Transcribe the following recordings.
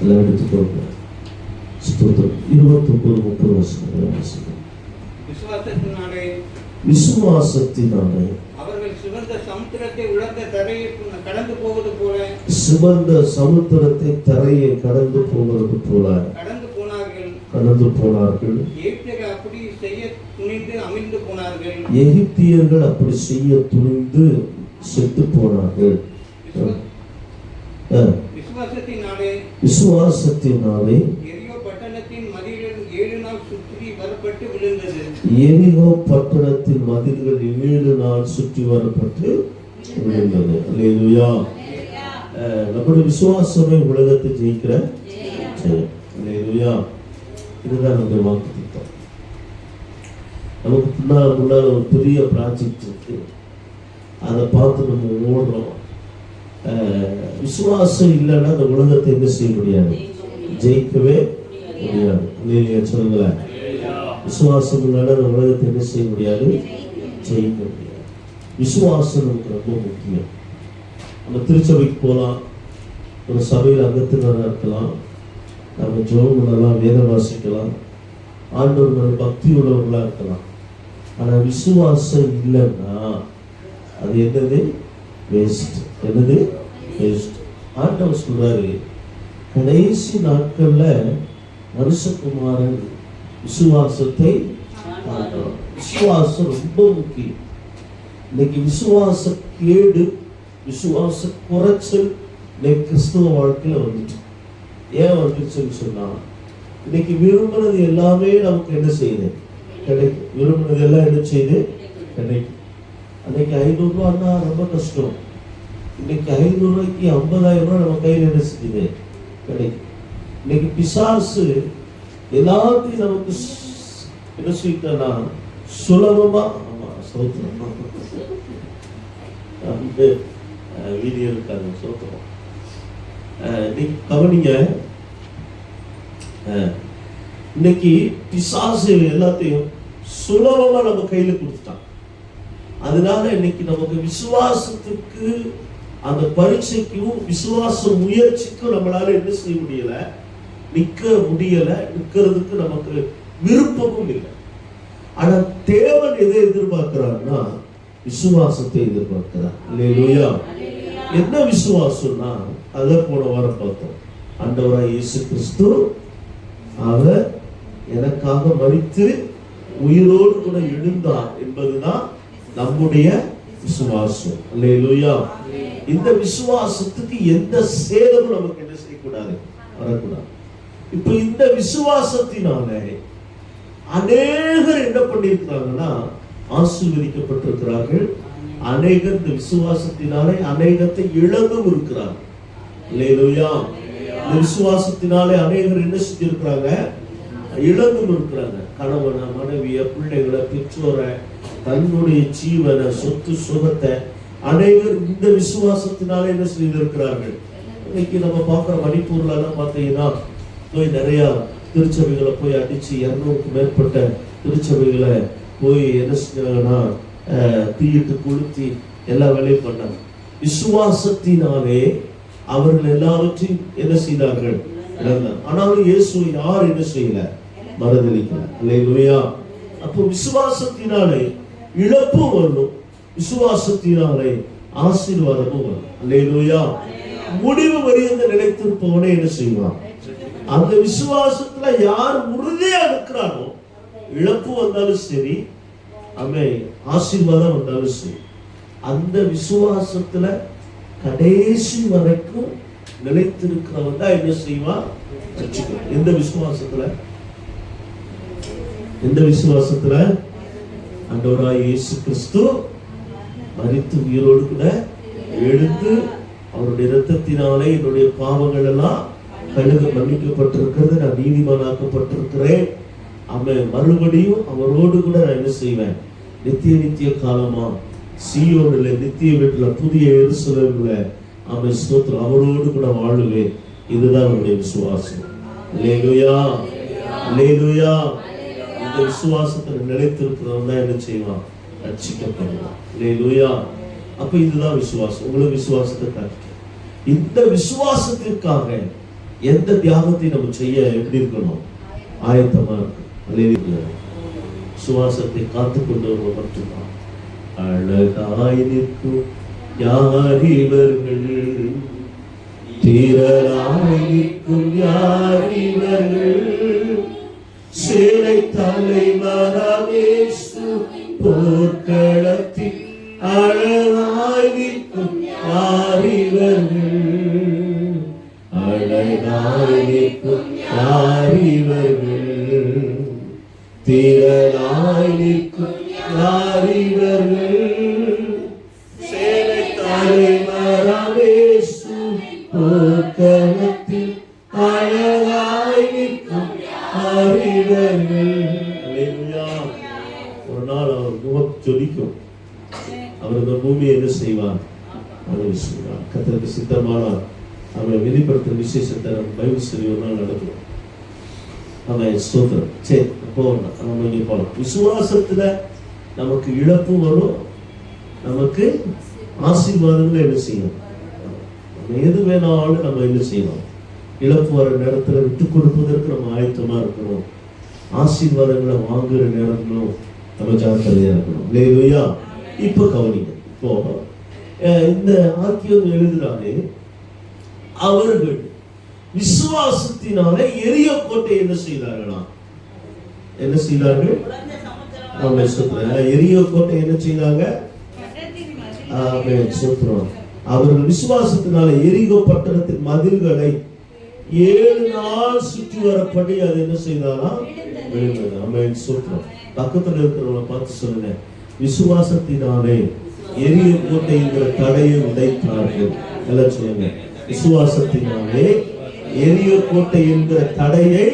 எல்லாம் எடுத்துக்கொள்ளுங்க. ஸ்தோத்திரம். 29-30 வருஷங்கள் வாசிக்கிறோம். விசுவாசத்தினாலே அவர்கள் சிவந்த சமுத்திரத்தை உலர்ந்த தரையை கடந்து போவது போல கடந்து போனார்கள். எகிப்தியர்கள் அப்படி செய்ய துணிந்து செத்து போனார்கள். விசுவாசத்தினாலே எரிகோ பட்டணத்தின் மதில்கள் 7 நாள் சுற்றி வரப்பட்டு விழுந்தது. அல்லேலூயா. நம்முடைய விசுவாசமே உலகத்தை ஜெயிக்கிற ஜெயம். அல்லேலூயா. இதுதான் நம்முடைய வாக்குத்தத்தம். நமக்கு முன்னால ஒரு பெரிய ப்ராஜெக்ட் இருக்கு. அதை பார்த்து நம்ம ஓடுறோம். விசுவாசம் இல்லைன்னா அந்த உலகத்தை என்ன செய்ய முடியாது, ஜெயிக்கவே முடியாது. இல்லையா சொல்லுங்களேன். விசுவாசம் இல்லைன்னா அந்த உலகத்தை என்ன செய்ய முடியாது, ஜெயிக்க முடியாது. விசுவாசம் நமக்கு ரொம்ப முக்கியம். நம்ம திருச்சபைக்கு போகலாம், ஒரு சபையில் அங்கத்தினராக இருக்கலாம், நம்ம ஜெபம் பண்ணலாம், வேதம் வாசிக்கலாம், ஆண்டவர் மேல பக்தி உள்ளவர்களாக இருக்கலாம். ஆனால் விசுவாசம் இல்லைன்னா அது என்னது, வேஸ்ட். என்னது வேஸ்ட். ஆண்டவர் சொல்றாரு, கடைசி நாட்கள்ல மனுஷகுமாரன் விசுவாசத்தை காட்டுறான். விசுவாசம் ரொம்ப முக்கியம். இன்னைக்கு விசுவாச கேடு, விசுவாச குறைச்சல் இன்னைக்கு கிறிஸ்துவ வாழ்க்கையில வந்துட்டு. ஏன் வந்துருச்சுன்னு சொன்னா, இன்னைக்கு விரும்பினது எல்லாமே நமக்கு என்ன செய்யுது, கிடைக்கும். விரும்பினது எல்லாம் என்ன செய்யுது, கிடைக்கும். அன்னைக்கு 500 ரூபான்னா ரொம்ப கஷ்டம். இன்னைக்கு 500 ரூபாய்க்கு 50,000 ரூபாய் நம்ம கையில் என்ன செஞ்சுது, கிடைக்கும். இன்னைக்கு பிசாசு எல்லாத்தையும் நமக்கு என்ன செய்யனா சுலபமா, சோத்திரம் வீடியோ இருக்காது, சோத்திரம். இன்னைக்கு கவனிங்க, இன்னைக்கு பிசாசு எல்லாத்தையும் சுலபமா நம்ம கையில கொடுத்துட்டான். அதனால இன்னைக்கு நமக்கு விசுவாசத்துக்கு, அந்த பரீட்சைக்கும் விசுவாச முயற்சிக்கும் நம்மளால என்ன செய்ய முடியல, நிக்க முடியல. நிக்கிறதுக்கு நமக்கு விருப்பமும் இல்லை. ஆனா தேவன் எதை எதிர்பார்க்கிறார்னா விசுவாசத்தை எதிர்பார்க்கிறார். அல்லேலூயா. என்ன விசுவாசம்னா, அதை போன வாரம் பார்த்தோம். ஆண்டவராய் இயேசு கிறிஸ்து அவர் எனக்காக மரித்து உயிரோடு கூட எழுந்தார் என்பதுதான் நம்முடைய விசுவாசம். அல்லேலூயா. இந்த விசுவாசத்துக்கு எந்த சேதமும் நமக்கு என்ன செய்யக்கூடாது, வரக்கூடாது. இப்ப இந்த விசுவாசத்தினாலே அநேகர் என்ன பண்ணிருக்கிறாங்கன்னா ஆசீர்வதிக்கப்பட்டிருக்கிறார்கள். அநேகர் இந்த விசுவாசத்தினாலே அநேகத்தை இழந்தும் இருக்கிறார்கள். அல்லேலூயா. இந்த விசுவாசத்தினாலே அநேகர் என்ன செஞ்சிருக்கிறாங்க, இழந்தும் இருக்கிறாங்க. கணவனை, மனைவிய, பிள்ளைகளை, பெற்றோரை, தன்னுடைய ஜீவனை, சொத்து சுகத்தை அநேகர் இந்த விசுவாசத்தினாலே என்ன செய்திருக்கிறார்கள். இன்னைக்கு நம்ம பார்க்குற மணிப்பூர்ல எல்லாம் பார்த்தீங்கன்னா போய் நிறைய திருச்சபைகளை போய் அடிச்சு 200க்கும் மேற்பட்ட திருச்சபைகளை போய் என்ன செஞ்சாங்கன்னா தீயிட்டு கொளுத்தி எல்லா வேலையும் பண்ணாங்க. விசுவாசத்தினாலே அவர்கள் எல்லாவற்றையும் என்ன செய்தார்கள், இழந்தார். ஆனாலும் இயேசுவை யார் என்ன செய்யல, மறுதலிக்கல. அல்லேலூயா. அப்போ விசுவாசத்தினாலே இழப்பும் வரணும், விசுவாசத்தினாலே ஆசீர்வாதமும் வரும். அல்லேலூயா. முடிவு வரைந்த நிலைத்திருப்பவனே என்ன செய்வான், அந்த விசுவாசத்துல யார் உறுதியா இருக்கிறானோ, இழப்பு வந்தாலும் சரி, ஆசீர்வாதம் வந்தாலும் சரி, அந்த விசுவாசத்துல கடைசி வரைக்கும் நிலைத்திருக்கிறவன் தான் என்ன செய்வான், எந்த விசுவாசத்துல, எந்த விசுவாசத்துல ஆண்டவராய் இயேசு கிறிஸ்து மரித்து உயிரோடு கூட எழுந்து அவருடைய இரத்தத்தினாலே என்னுடைய பாவங்கள் எல்லாம் கழுகு மன்னிக்கப்பட்டிருக்கிறது, நான் நீதிமானாக்கப்பட்டிருக்கிறேன். அவன் மறுபடியும் அவரோடு கூட நான் என்ன செய்வேன், நித்திய காலமா சீயோனிலே நித்திய வீட்டுல புதிய எருசலேமில அவன் ஸ்தோத்திரம் அவரோடு கூட வாழுவேன். இதுதான் அவருடைய விசுவாசம். அல்லேலூயா. அல்லேலூயா. இந்த விசுவாசத்துல நிலைத்திருக்கிறவன் தான் என்ன செய்வான், ரட்சிக்கப்படுவான். அல்லேலூயா. அப்ப இதுதான் விசுவாசம். உங்களுக்கு விசுவாசத்தை காட்டு. இந்த விசுவாசத்திற்காக எந்த தியாகத்தை நம்ம செய்ய எப்படி இருக்கணும்? ஆயத்தமா இருக்கணும். அல்லேலூயா. சுவாசத்தை காத்து கொண்டவர்கள் மட்டும்தான். அழகாய் நிற்கும் யார் இவர்கள், தீரராய் நிற்கும் யார் இவர்கள், சேனை தலைவராம் இயேசு போர்க்களத்தில் அழகாய் நிற்கும் யார் இவர்கள், அழகாய் நிற்கும் யார் இவர்கள், தீரராய் நிற்கும் யார் இவர்கள், சேனை தலைவராம் இயேசு போர்க்களத்தில் அழகாய் நிற்கும் யார் இவர்கள். அல்லேலூயா. ஒரு நாள் அவர் முகம் ஜொலிக்கும். அவர் இந்த பூமியை என்ன செய்வார்? செய்வார். கர்த்தருக்கு சித்தமானார் அவரை வெளிப்படுத்துற விசேஷத்தை நம்ம பைபிள் சொல்லி ஒரு நாள் நடக்கும். அவன் ஸ்தோத்திரம். சரி, போகணும். நம்ம இங்கே போகலாம். விசுவாசத்துல நமக்கு இழப்பு வரும், நமக்கு ஆசீர்வாதங்களை என்ன செய்யணும்? நம்ம எது வேணாலும் நம்ம என்ன செய்யணும்? இழப்பு வர நேரத்துல விட்டு கொடுப்பதற்கு நம்ம ஆயத்தமா இருக்கணும். ஆசீர்வாதங்களை வாங்குற நேரங்களும் நம்ம ஜாக்கிரதையா இருக்கணும். அல்லேலூயா. இப்ப கவனிங்க. இப்போ இந்த ஆக்கியம் எழுதுறாரு, அவர்கள் விசுவாசத்தினாலே எரியோ கோட்டை என்ன செய்தார்களா? என்ன செய்தார்கள்? எரியோ கோட்டை என்ன செய்தாங்க? அவர்கள் விசுவாசத்தினால எரிகோ பட்டணத்தின் மதில்களை 7 நாள் சுற்றி வரப்படி அது என்ன செய்தாரா? பக்கத்துல இருக்கிறவங்க பார்த்து சொல்லுங்க, விசுவாசத்தினாலே எரிய கோட்டைங்கிற தடையை உடைத்தார்கள். எல்லாம் சொல்லுங்க, விசுவாசத்தினாலே எரிய கோட்டை என்கிற தடையை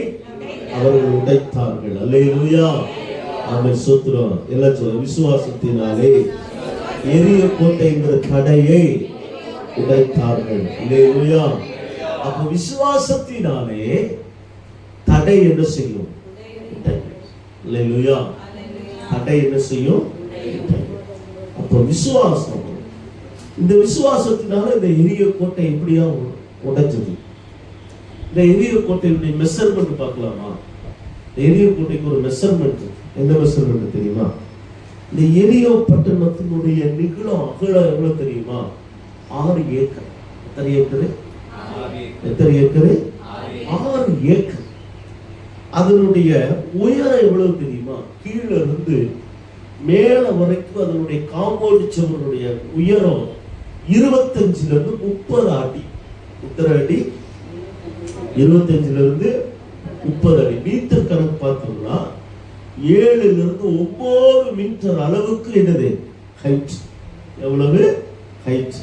அவர்கள் உடைத்தார்கள். அல்லேலூயா. ஆமென். ஸ்தோத்திரம். எல்லாம் சொல்லுங்க, விசுவாசத்தினாலே எரிய கோட்டை என்கிற தடையை உடைத்தார்கள். அல்லேலூயா. அப்ப விசுவாசத்தினாலே தடை என்ன செய்யும்? அல்லேலூயா. தடை என்ன செய்யும்? அப்ப விசுவாசம், இந்த விசுவாசத்தினால இந்த எரிய கோட்டை எப்படியா உடைச்சது? இந்த எரிய கோட்டையுடைய மெஷர்மெண்ட் பார்க்கலாமா? இந்த எரிய கோட்டைக்கு ஒரு மெஷர்மெண்ட். எந்த மெஷர்மெண்ட் தெரியுமா? இந்த எரியோ பட்டணத்தினுடைய நிகழும் அகலம் எவ்வளவு தெரியுமா? 6 ஏக்கர். எத்தனை ஏக்கரு? எத்தனை ஏக்கரு? 6 ஏக்கர். அதனுடைய உயரம் எவ்வளவு தெரியுமா? கீழே இருந்து மேல வரைக்கும் அதனுடைய காம்பவுண்ட் சுவருடைய உயரம் 25 இருந்து 30 அடி. எத்தனை அடி? 25 இருந்து 30 அடி. மீட்டர் கணக்கு பார்த்தோம்னா 7 இருந்து 9 மீட்டர் அளவுக்கு என்னது? ஹைட். எவ்வளவு ஹைட்?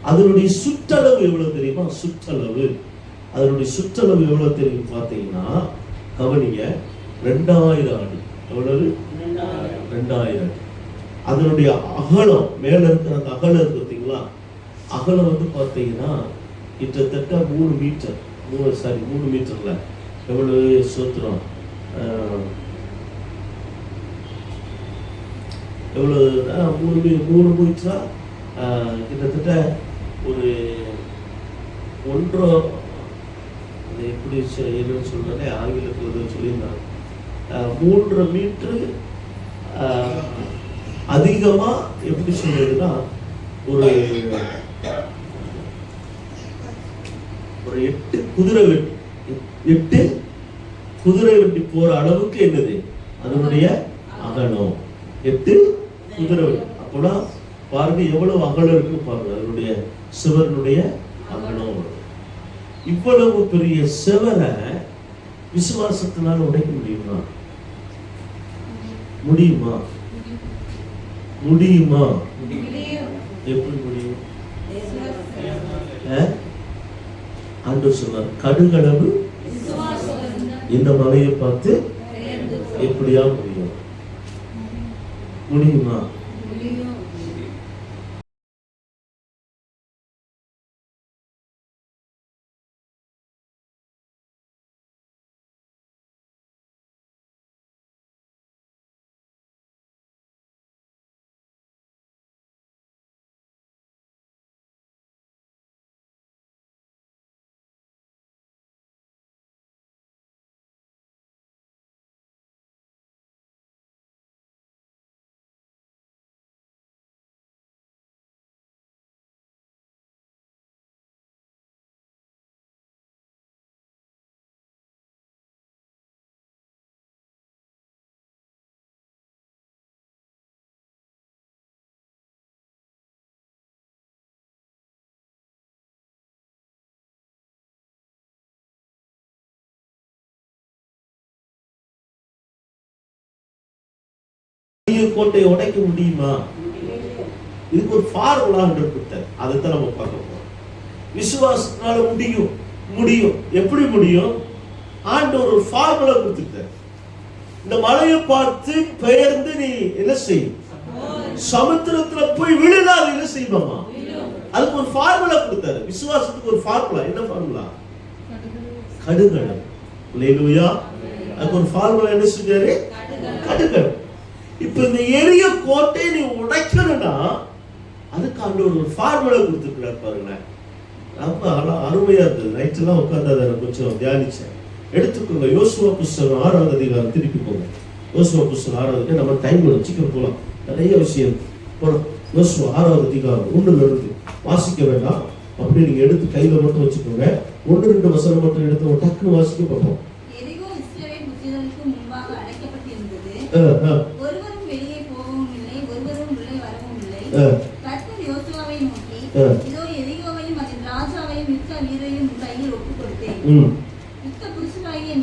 அதனுடைய சுற்றளவு எவ்வளவு தெரியுமா? சுற்றளவு, அதனுடைய சுற்றளவு எவ்வளவு தெரியும் பார்த்தீங்கன்னா, கவனிங்க, 2000 அடி. எவ்வளவு? 2000 அடி. அதனுடைய அகலம், மேல இருக்கிற அந்த அகலம் இருக்கு பார்த்தீங்களா? அகலம் வந்து பார்த்தீங்கன்னா கிட்டத்தட்ட 3 மீட்டர். 3 மீட்டர்ல எவ்வளவு? சோத்திரம். எவ்வளவு? 3 மீட்டரா? கிட்டத்தட்ட ஒரு 1.5, எப்படி என்னன்னு சொல்றேன், ஆங்கிலத்தில் சொல்லியிருந்தாங்க. 3 மீட்டரு அதிகமா. எப்படி சொல்றதுன்னா, ஒரு 8 குதிரை வண்டி, 8 குதிரை வண்டி போற அளவுக்கு என்னது அதனுடைய அகலம்? 8 குதிரை வண்டி. அப்போலாம் பாருங்க எவ்வளவு அகலம் இருக்கு பாருங்க, அதனுடைய சிவனுடைய அகலம். இவ்வளவு பெரிய சிவரை விசுவாசத்தினால உடைக்க முடியுமா? முடியுமா? முடியுமா? எப்படி முடியும்? ஆண்டவர் சொன்னார், கடுகளவு இந்த மலையை பார்த்து எப்படியா முடியும்? முடியுமா? எரிய கோட்டையை உடைக்க முடியுமா? இதுக்கு ஒரு ஃபார்முலா கொடுத்தார். அதைத்தான் நம்ம பார்க்க போறோம். விசுவாசத்தினால முடியும். எப்படி முடியும்? ஆண்டவர் ஒரு ஃபார்முலா கொடுத்துட்டார். இந்த மலையை பார்த்து பெயர்ந்து நீ என்ன செய்யும்? சமுத்திரத்துல போய் விழுந்தா அது என்ன செய்யுமாமா? அதுக்கு ஒரு ஃபார்முலா கொடுத்தாரு. விசுவாசத்துக்கு ஒரு ஃபார்முலா. என்ன ஃபார்முலா? கடுகடம். அல்லேலூயா. அதுக்கு ஒரு ஃபார்முலா என்ன செஞ்சாரு? கடுகடம். இப்ப இந்த எரிய கோட்டை நீ உடைக்கணும்னா அதுக்கு ஆண்டவர் ஒரு ஃபார்முலா கொடுத்துருக்கிறார் பாருங்களேன். ரொம்ப அருமையா இருந்தது. நைட்டெல்லாம் உட்கார்ந்து அதை கொஞ்சம் தியானிச்சேன். எடுத்துக்கோங்க. யோசுவா புஸ்தகம் 6வது அதிகாரம் திருப்பி போங்க. யோசுவா புஸ்தகம் 6வது நம்ம டைம் சீக்கிரம் போகலாம். நிறைய விஷயம் போகலாம். யோசுவா 6வது அதிகாரம் 1ல இருந்து வாசிக்க வேண்டாம். அப்படியே நீங்க எடுத்து கையில மட்டும் வச்சுக்கோங்க. 1-2 வசனம் மட்டும் எடுத்து டக்குன்னு வாசிக்க பார்ப்போம். எரிகோ இஸ்ரவேல் புத்திரருக்கு முன்பாக அடைக்கப்பட்டிருந்தது. ஒருவரும் வெளியே போகவும் இல்லை, ஒருவரும் உள்ளே வரவும் இல்லை. கர்த்தர் யோசுவாவை நோக்கி, இதோ எரிகோவையும் அதன் ராஜாவையும் யுத்த வீரரையும் உன் கையில் ஒப்புக் கொடுத்தேன். யுத்த புருஷராகிய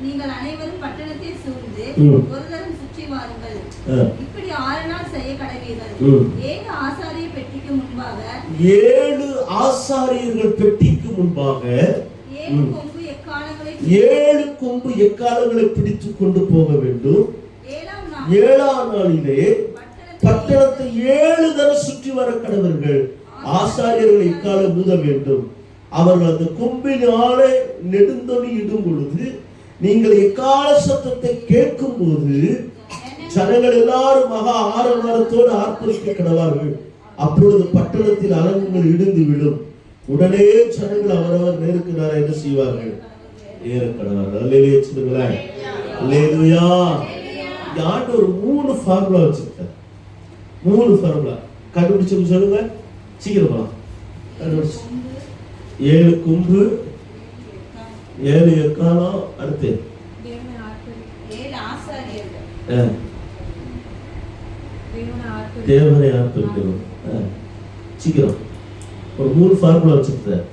நீங்கள் அனைவரும் பட்டணத்தை சூழ்ந்து ஒரு தரம் சுற்றி வாருங்கள். இப்படி 6 நாள் செய்ய கடவீர்கள். 7 ஆசாரிய பெட்டிக்கு முன்பாக 7 ஆசாரியர்கள் பெட்டிக்கு முன்பாக 7 கொம்பு எக்காலங்களை பிடித்துக் கொண்டு போக வேண்டும். 7ஆம் நாளிலே பட்டணத்தை 7 தரம் சுற்றி வர கடவர்கள். ஆசாரியர்கள் எக்காலம் ஊத வேண்டும். அவர்கள் அந்த கொம்பினாலே நெடுந்தொனி இடும் பொழுது நீங்கள் எக்கால சத்தத்தை கேட்கும் போது ஜனங்கள் எல்லாரும் மகா ஆரவாரத்தோடு ஆர்ப்பரிக்க கடவார்கள். அப்பொழுது பட்டணத்தில் அலங்குகள் இடிந்து விடும். உடனே ஜனங்கள் அவரவர் நேருக்கு நேரம் என்ன செய்வார்கள்? ஏற கடவார்கள். அல்லேலூயா சொல்லுங்களேன். அல்லேலூயா. ஆண்டவர் ஒரு 3 ஃபார்முலா வச்சிருக்கார். 3 ஃபார்முலா கண்டுபிடிச்சு சொல்லுங்க. சீக்கிரமா கண்டுபிடிச்சு. 7 கொம்பு, 7 எக்காலம், அடுத்து 7 ஆசாரியர்கள். தேவனை ஆர்ப்பரிக்கணும். சீக்கிரம் ஒரு 3 ஃபார்முலா வச்சிருக்கார்.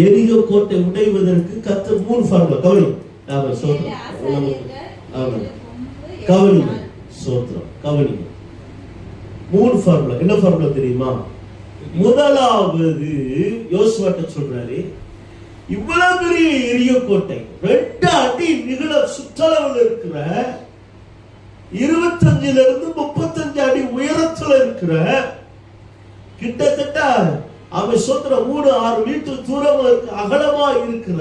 எரிகோ கோட்டை உடைவதற்கு கர்த்தர் 3 ஃபார்முலா. கவனி. கவனிங்க. சோத்திரம். கவனிங்க. 3 ஃபார்முலா. என்ன ஃபார்முலா தெரியுமா? முதலாவது யோசுவாட்ட சொல்றாரு, இவ்வளவு பெரிய எரிய கோட்டை 2 அடி நிகழ சுற்றளவில் இருக்கிற 25 இருந்து 35 அடி உயரத்துல இருக்கிற கிட்டத்தட்ட அவன் சொல்ற 3-6 மீட்டர் தூரம் அகலமா இருக்கிற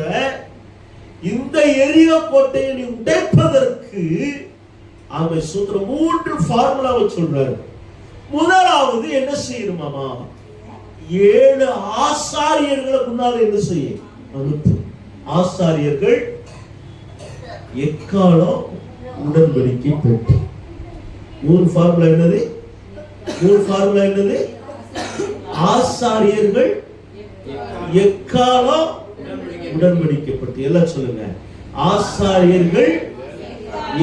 இந்த எரிய கோட்டையை நீ உடைப்பதற்கு அவன் சொல்ற 3 ஃபார்முலாவை சொல்றாரு. முதலாவது என்ன செய்யணுமாமா? 7 ஆசாரியர்களை முன்னால என்ன செய்ய அனுப்பு. ஆசாரியர்கள் எக்காலம் உடன்படிக்கை பெற்று. 3 ஃபார்முலா என்னது? 3 ஃபார்முலா என்னது? ஆசாரியர்கள் எக்காலம் உடன்படிக்கை பெற்று. எல்லாம் சொல்லுங்க. ஆசாரியர்கள்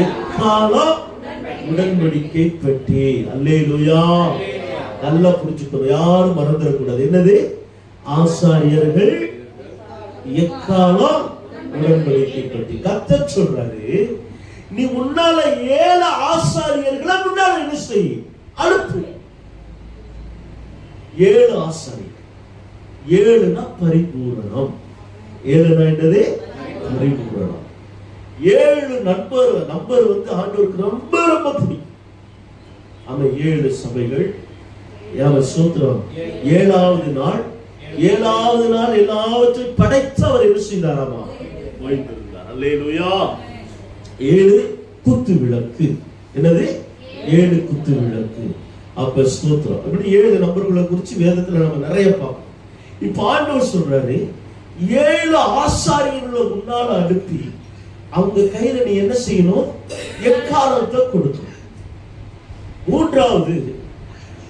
எக்காலம் உடன்படிக்கை பெற்று. அல்லேலூயா. நல்லா புரிஞ்சுக்கணும். யாரும் மறந்துடக்கூடாது. என்னது? ஆசாரியர்கள் எக்காலம் உடன்படிக்கை பெற்று. கர்த்தர் சொல்றாரு, நீ முன்னால 7 ஆசாரியர்களை முன்னால என்ன செய்ய அனுப்பு. 7 ஆசாரியர். 7னா பரிபூரணம். 7னா என்னது? பரிபூரணம். 7 நம்பர் வந்து ஆண்டவருக்கு ரொம்ப ரொம்ப பிடிக்கும். ஆமா, 7 சபைகள். சோத்திரம். 7வது நாள் எல்லாவற்றையும் படைத்து அவர் என்ன செய்தாராமா? ஓய்ந்திருந்தார். அல்லேலூயா. 7 குத்து விளக்கு. என்னது? 7 குத்து விளக்கு. அப்ப ஸ்தோத்திரம். இப்படி 7 நம்பர்களை குறிச்சு வேதத்துல நம்ம நிறைய பார்ப்போம். இப்ப ஆண்டவர் சொல்றாரு, 7 ஆசாரியர்களை முன்னால அனுப்பி அவங்க கையில நீ என்ன செய்யணும்? எக்காலத்தை கொடுக்கணும். 3வது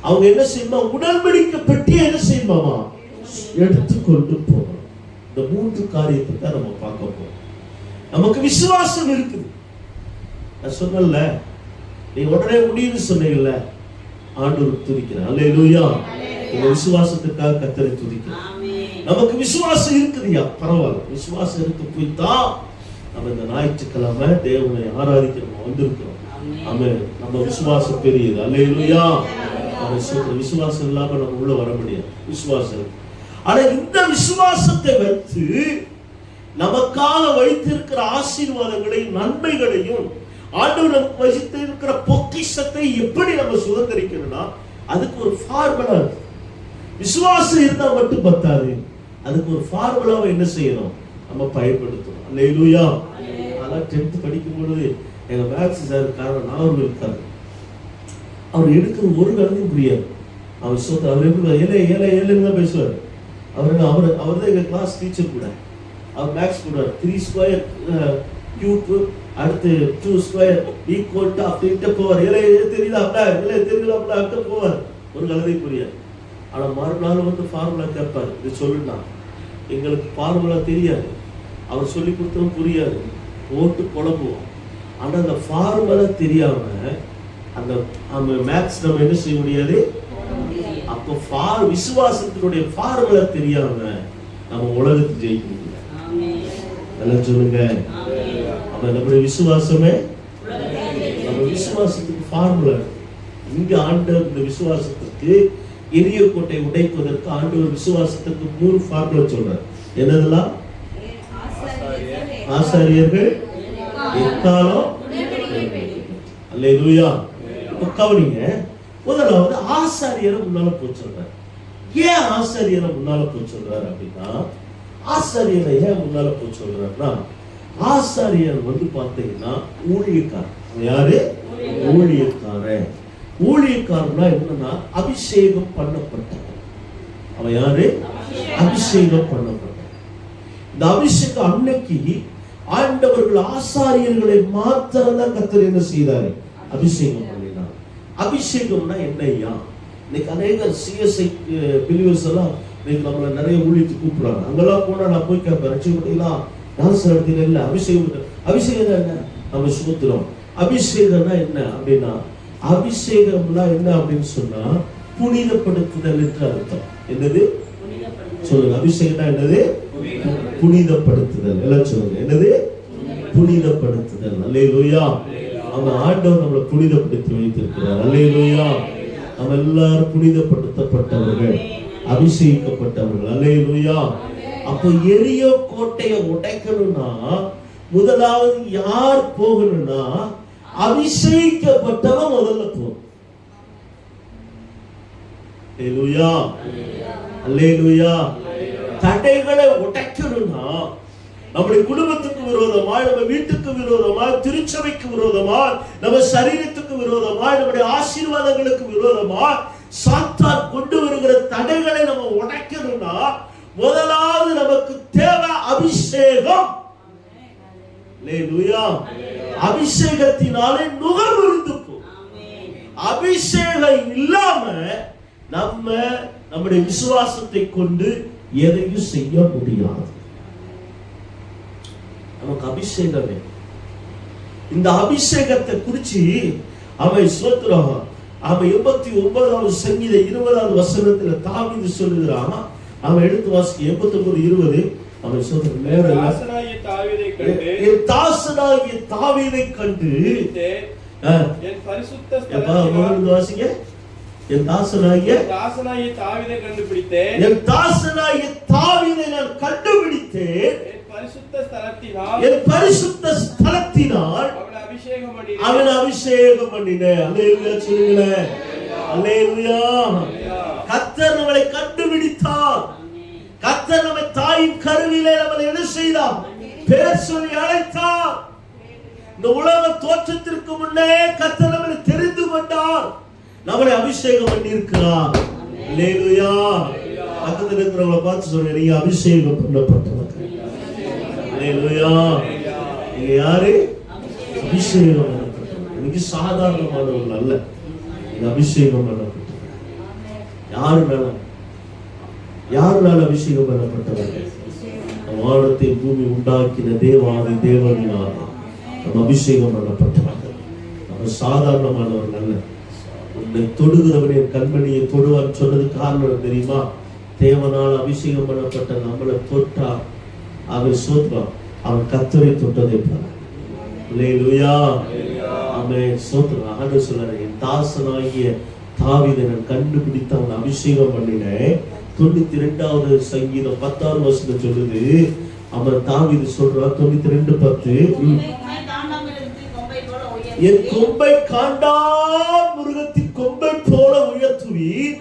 அவங்க என்ன செய்யணும்? உடன்படிக்கை பெட்டியை என்ன செய்யணுமா? எடுத்துக்கொண்டு போகணும். இந்த 3 காரியத்தை தான் நம்ம பார்க்க போறோம். நமக்கு விசுவாசம் இருக்குது. நான் சொன்னல, நீ உடனே முடியும்னு சொன்னீங்கல்ல, ஆண்டவர் துதிக்கிறேன். அல்லேலூயா. இந்த விசுவாசத்துக்காக கர்த்தரை துதிக்கிறேன். நமக்கு விசுவாசம் இருக்குதுயா, பரவாயில்ல. விசுவாசம் இருக்கு போய் தான் நம்ம இந்த ஞாயிற்றுக்கிழமை தேவனை ஆராதிக்க நம்ம வந்திருக்கிறோம். ஆமென். நம்ம விசுவாசம் பெரியது. அல்லேலூயா. அவன் சொல்ற விசுவாசம் இல்லாம நம்ம உள்ள வர முடியாது. விசுவாசம். ஆனா இந்த விசுவாசத்தை வைத்து நமக்காக வைத்திருக்கிற ஆசீர்வாதங்களை, நன்மைகளையும், ஆண்டவர் நமக்கு வைத்திருக்கிற பொக்கிஷத்தை எப்படி நம்ம சுதந்திரிக்கணும்னா அதுக்கு ஒரு ஃபார்முலா இருக்கு. விசுவாசம் இருந்தா மட்டும் பத்தாது. அதுக்கு ஒரு ஃபார்முலாவை என்ன செய்யணும்? நம்ம பயன்படுத்தணும். அல்லேலூயா. அதான் 10th படிக்கும் பொழுது எங்க மேத்ஸ் சார் நாகூர் இருக்காரு. அவர் எடுக்கிற ஒரு கணக்கும் புரியாது. அவர் சொத்து அவர் எப்படி ஏழை ஏழை ஏழைன்னு தான் பேசுவார். அவர் தான் எங்க கிளாஸ் டீச்சர் கூட. அவர் மேக்ஸ் கூட 3 ஸ்கொயர் கியூப் அடுத்து 2 ஸ்கொயர் ஈக்குவல் டு அப்படின்ட்டு போவார். ஏழை தெரியல அப்படின்னா இல்லை தெரியல அப்படின்னா அங்க போவார். ஒரு கலதை புரியாது. ஆனா மறுநாள் வந்து ஃபார்முலா கேட்பார். இது சொல்லுனா எங்களுக்கு ஃபார்முலா தெரியாது. அவர் சொல்லி கொடுத்ததும் புரியாது. போட்டு குழம்புவோம். ஆனா அந்த ஃபார்முலா தெரியாம அந்த மேத்ஸ் நம்ம என்ன செய்ய முடியாது. அப்போ விசுவாசத்தினுடைய ஃபார்முலா தெரியாம நம்ம உலகத்தை ஜெயிக்க முடியாது. நல்லா சொல்லுங்க. அப்ப நம்முடைய விசுவாசமே நம்ம விசுவாசத்துக்கு ஃபார்முலா. இங்க ஆண்டவர் இந்த விசுவாசத்துக்கு எரிய கோட்டை உடைப்பதற்கு ஆண்டவர் விசுவாசத்துக்கு 3 ஃபார்முலா சொல்றார். என்னதெல்லாம்? ஆசாரியர்கள், எக்காலம். அல்லேலூயா. கவனிங்க. முதலாவது ஆசாரியரை முன்னால போய் சொல்றார். ஏன் ஆசாரியரை முன்னால போய் சொல்றாரு அப்படின்னா, ஆசாரியரை ஏன் முன்னால போய் சொல்றாருன்னா, ஆசாரியர் வந்து பார்த்தீங்கன்னா ஊழியக்காரர். யாரு? ஊழியக்காரன். ஊழியக்காரனா என்னன்னா அபிஷேகம் பண்ணப்பட்டவன். அவன் யாரு? அபிஷேகம் பண்ணப்பட்டவன். இந்த அபிஷேகம் அன்னைக்கு ஆண்டவர்கள் ஆசாரியர்களை மாத்திரம் தான் கர்த்தர் என்ன செய்தாரு? அபிஷேகம் பண்ணினார். அபிஷேகம்னா என்னையா? இன்னைக்கு அநேக சிஎஸ்ஐ பிலிவர்ஸ் எல்லாம் இன்னைக்கு நம்மள நிறைய ஊழியத்துக்கு கூப்பிடுறாங்க. அங்கெல்லாம் போனா நான் போய் கேட்பேன், ரட்சிக்கப்பட்டீங்களா? டான்ஸ் இல்ல. அபிஷேகம். அபிஷேகம் என்ன? நம்ம சுமத்துறோம். அபிஷேகம்னா என்ன அப்படின்னா, அபிஷேகம்னா என்ன அப்படின்னு சொன்னா புனிதப்படுத்துதல் என்று அர்த்தம். என்னது சொல்லுங்க? அபிஷேகம்னா என்னது? புனிதப்படுத்துதல். எல்லாம் சொல்லுங்க. என்னது? புனிதப்படுத்துதல். அல்லேலூயா. நம்ம ஆண்டவர் நம்மளை புனிதப்படுத்தி வைத்திருக்கிறார். அல்லேலூயா. நம்ம எல்லாரும் புனிதப்படுத்தப்பட்டவர்கள், அபிஷேகிக்கப்பட்டவர்கள். அல்லேலூயா. அப்போ எரியோ கோட்டையை உடைக்கணும்னா முதலாவது யார் போகணும்னா அபிஷேகிக்கப்பட்டவன் முதல்ல போகும். அல்லேலூயா. அல்லேலூயா. தடைகளை உடைக்கணும்னா நம்முடைய குடும்பத்துக்கு விரோதமாய், நம்ம வீட்டுக்கு விரோதமாய், திருச்சபைக்கு விரோதமாய், நம்ம சரீரத்துக்கு விரோதமாய், நம்முடைய ஆசீர்வாதங்களுக்கு விரோதமாய் சாத்தான் கொண்டு வருகிற தடைகளை நம்ம உடைக்கணும்னா முதலாவது நமக்கு தேவை அபிஷேகம். அல்லேலூயா. அபிஷேகத்தினாலே நுகர்ந்து போகும். அபிஷேகம் இல்லாம நம்முடைய விசுவாசத்தை கொண்டு எதையும் செய்ய முடியாது. நமக்கு அபிஷேகம் வேணும். இந்த அபிஷேகத்தை குறிச்சு அவன் ஸ்தோத்திரம். அவன் 89வது சங்கீதம் 20வது வசனத்துல தாவீது சொல்லுகிறான். அவன் எடுத்து வாசிக்க 89:20. அவன் சொல்ற நேரம் தாசனாகிய தாவீதை கண்டு என் பரிசுத்த ஸ்தலத்தில் வாசிங்க. என் தாசனாகிய தாவீதை கண்டுபிடித்தேன். என் தாசனாகிய தாவீதை நான் கண்டுபிடித்தேன். என் பரிசுத்த ஸ்தலத்தினால் அவன் அபிஷேகம் பண்ணினேன். அல்லேலூயா சொல்லுங்களேன். அல்லேலூயா. கர்த்தர் நம்மை கண்டுபிடித்தார். கர்த்தர் நம்மை தாயின் கருவிலே நம்மை என்ன செய்தார்? பேர் சொல்லி அழைத்தார். இந்த உலக தோற்றத்திற்கு முன்னே கர்த்தர் நம்மை தெரிந்து கொண்டார். நம்மை அபிஷேகம் பண்ணி இருக்கிறார். அல்லேலூயா. பக்கத்தில் இருக்கிறவங்களை பார்த்து சொல்றேன், நீங்க அபிஷேகம் பண்ணப்பட்டவர்கள். அல்லேலூயா. நீங்க யாரு? அபிஷேகம் பண்ணப்பட்டவர்கள். நீங்க சாதாரணமானவர்கள் அல்ல. நீங்க அபிஷேகம் பண்ணப்பட்டவர்கள். யாருனால அபிஷேகம் பண்ணப்பட்டவர்கள்? வானத்தை பூமி உண்டாக்கின தேவாதி தேவனால நம்ம அபிஷேகம் பண்ணப்பட்டவர்கள். நம்ம சாதாரணமானவர்கள் அல்ல. உன்னை தொடுகிறவனே கண்மணியை தொடுவான்னு சொன்னது காரணம் தெரியுமா? தேவனால் அபிஷேகம் பண்ணப்பட்ட நம்மளை தொட்டா அவன் சோத்வான். அவன் கர்த்தரை தொட்டதை போல. அல்லேலூயா. ஆமென். ஸ்தோத்திரம். ஆண்டவர் சொல்றாரு, என் தாசனாகிய தாவீதை நான் கண்டுபிடித்து அவன் அபிஷேகம் பண்ணினேன். 92வது சங்கீதம் 10வது வசனம் சொல்லுது. அவன் தாவீது சொல்றான் 92:10, என் கொம்பை காண்டா மிருகத்தின் கொம்பை போல உயர்த்துவீர்.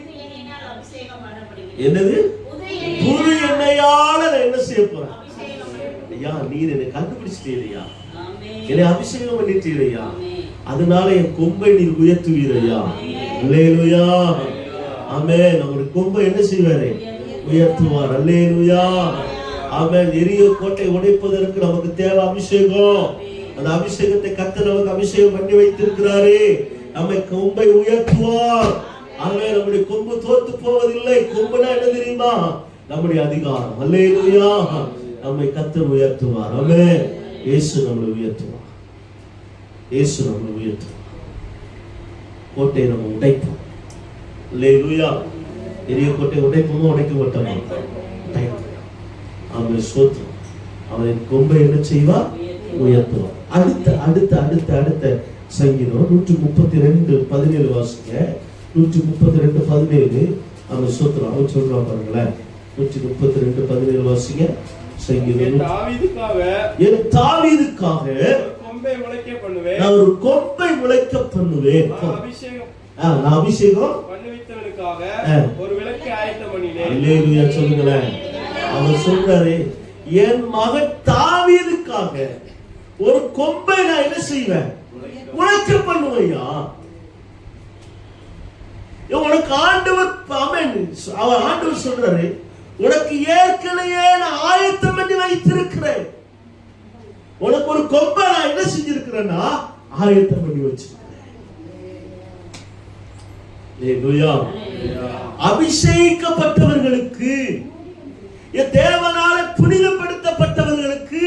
என்னது? புது எண்ணெயால நான் என்ன செய்ய போறேன்? ஐயா, நீர் என்னை கண்டுபிடிச்சிட்டீரையா, என்னை அபிஷேகம் பண்ணிட்டீரையா, அதனால என் கொம்பை நீர் உயர்த்துவீரையா. அல்லேலூயா. ஆமென். நம்முடைய கொம்பை என்ன செய்வாரு? உயர்த்துவார். அல்லேலூயா. ஆமென். எரியோ கோட்டை உடைப்பதற்கு நமக்கு தேவை அபிஷேகம். அந்த அபிஷேகத்தை கர்த்தர் நமக்கு அபிஷேகம் பண்ணி வைத்திருக்கிறாரே. நம்மை கொம்பை உயர்த்துவார். ஆமென். நம்முடைய கொம்பு தோத்து போவதில்லை. கொம்புனா என்ன தெரியுமா? நம்முடைய அதிகாரம். அல்லேலூயா. நம்மை கர்த்தர் உயர்த்துவார். ஆமென். இயேசு நம்மை உயர்த்துவார். இயேசு நம்மை உயர்த்துவார். கோட்டையை நம்ம உடைப்போம். அல்லேலூயா. எரிய கோட்டை உடைப்போமோ உடைக்க மாட்டோமா? உடைப்போம். ஆமென். ஸ்தோத்திரம். அவன் கொம்பை என்ன செய்வார்? உயர்த்துவார். அடுத்த அடுத்த அடுத்த அடுத்த சங்கீதம் 132:17 வாசிங்க. 132:17. அவன் ஸ்தோத்திரம். அவன் சொல்றான் பாருங்களேன். 132:17 வாசிங்க. சங்கீதம். என் தாவீதுக்காக கொம்பை முளைக்க பண்ணுவேன். நான் ஒரு கொம்பை முளைக்க பண்ணுவேன். நான் அபிஷேகம் பண்ணுவித்தவனுக்காக ஒரு விளக்கை ஆயத்தம் பண்ணினேன். அல்லேலூயா சொல்லுங்களேன். அவன் சொல்றாரு, என் மகன் தாவீதுக்காக ஒரு கொம்பை நான் என்ன செய்வேன்? முளைக்க பண்ணுவையா. உனக்கு ஆண்டவர், அவர் ஆண்டவர் சொல்றாரு, உனக்கு ஏற்கனவே நான் ஆயத்தம் பண்ணி வைத்திருக்கிறேன். உனக்கு ஒரு கொம்பை நான் என்ன செஞ்சிருக்கிறேன்னா ஆயத்தம் பண்ணி வச்சிருக்கிறேன். அபிஷேகிக்கப்பட்டவர்களுக்கு, தேவனால புனிதப்படுத்தப்பட்டவர்களுக்கு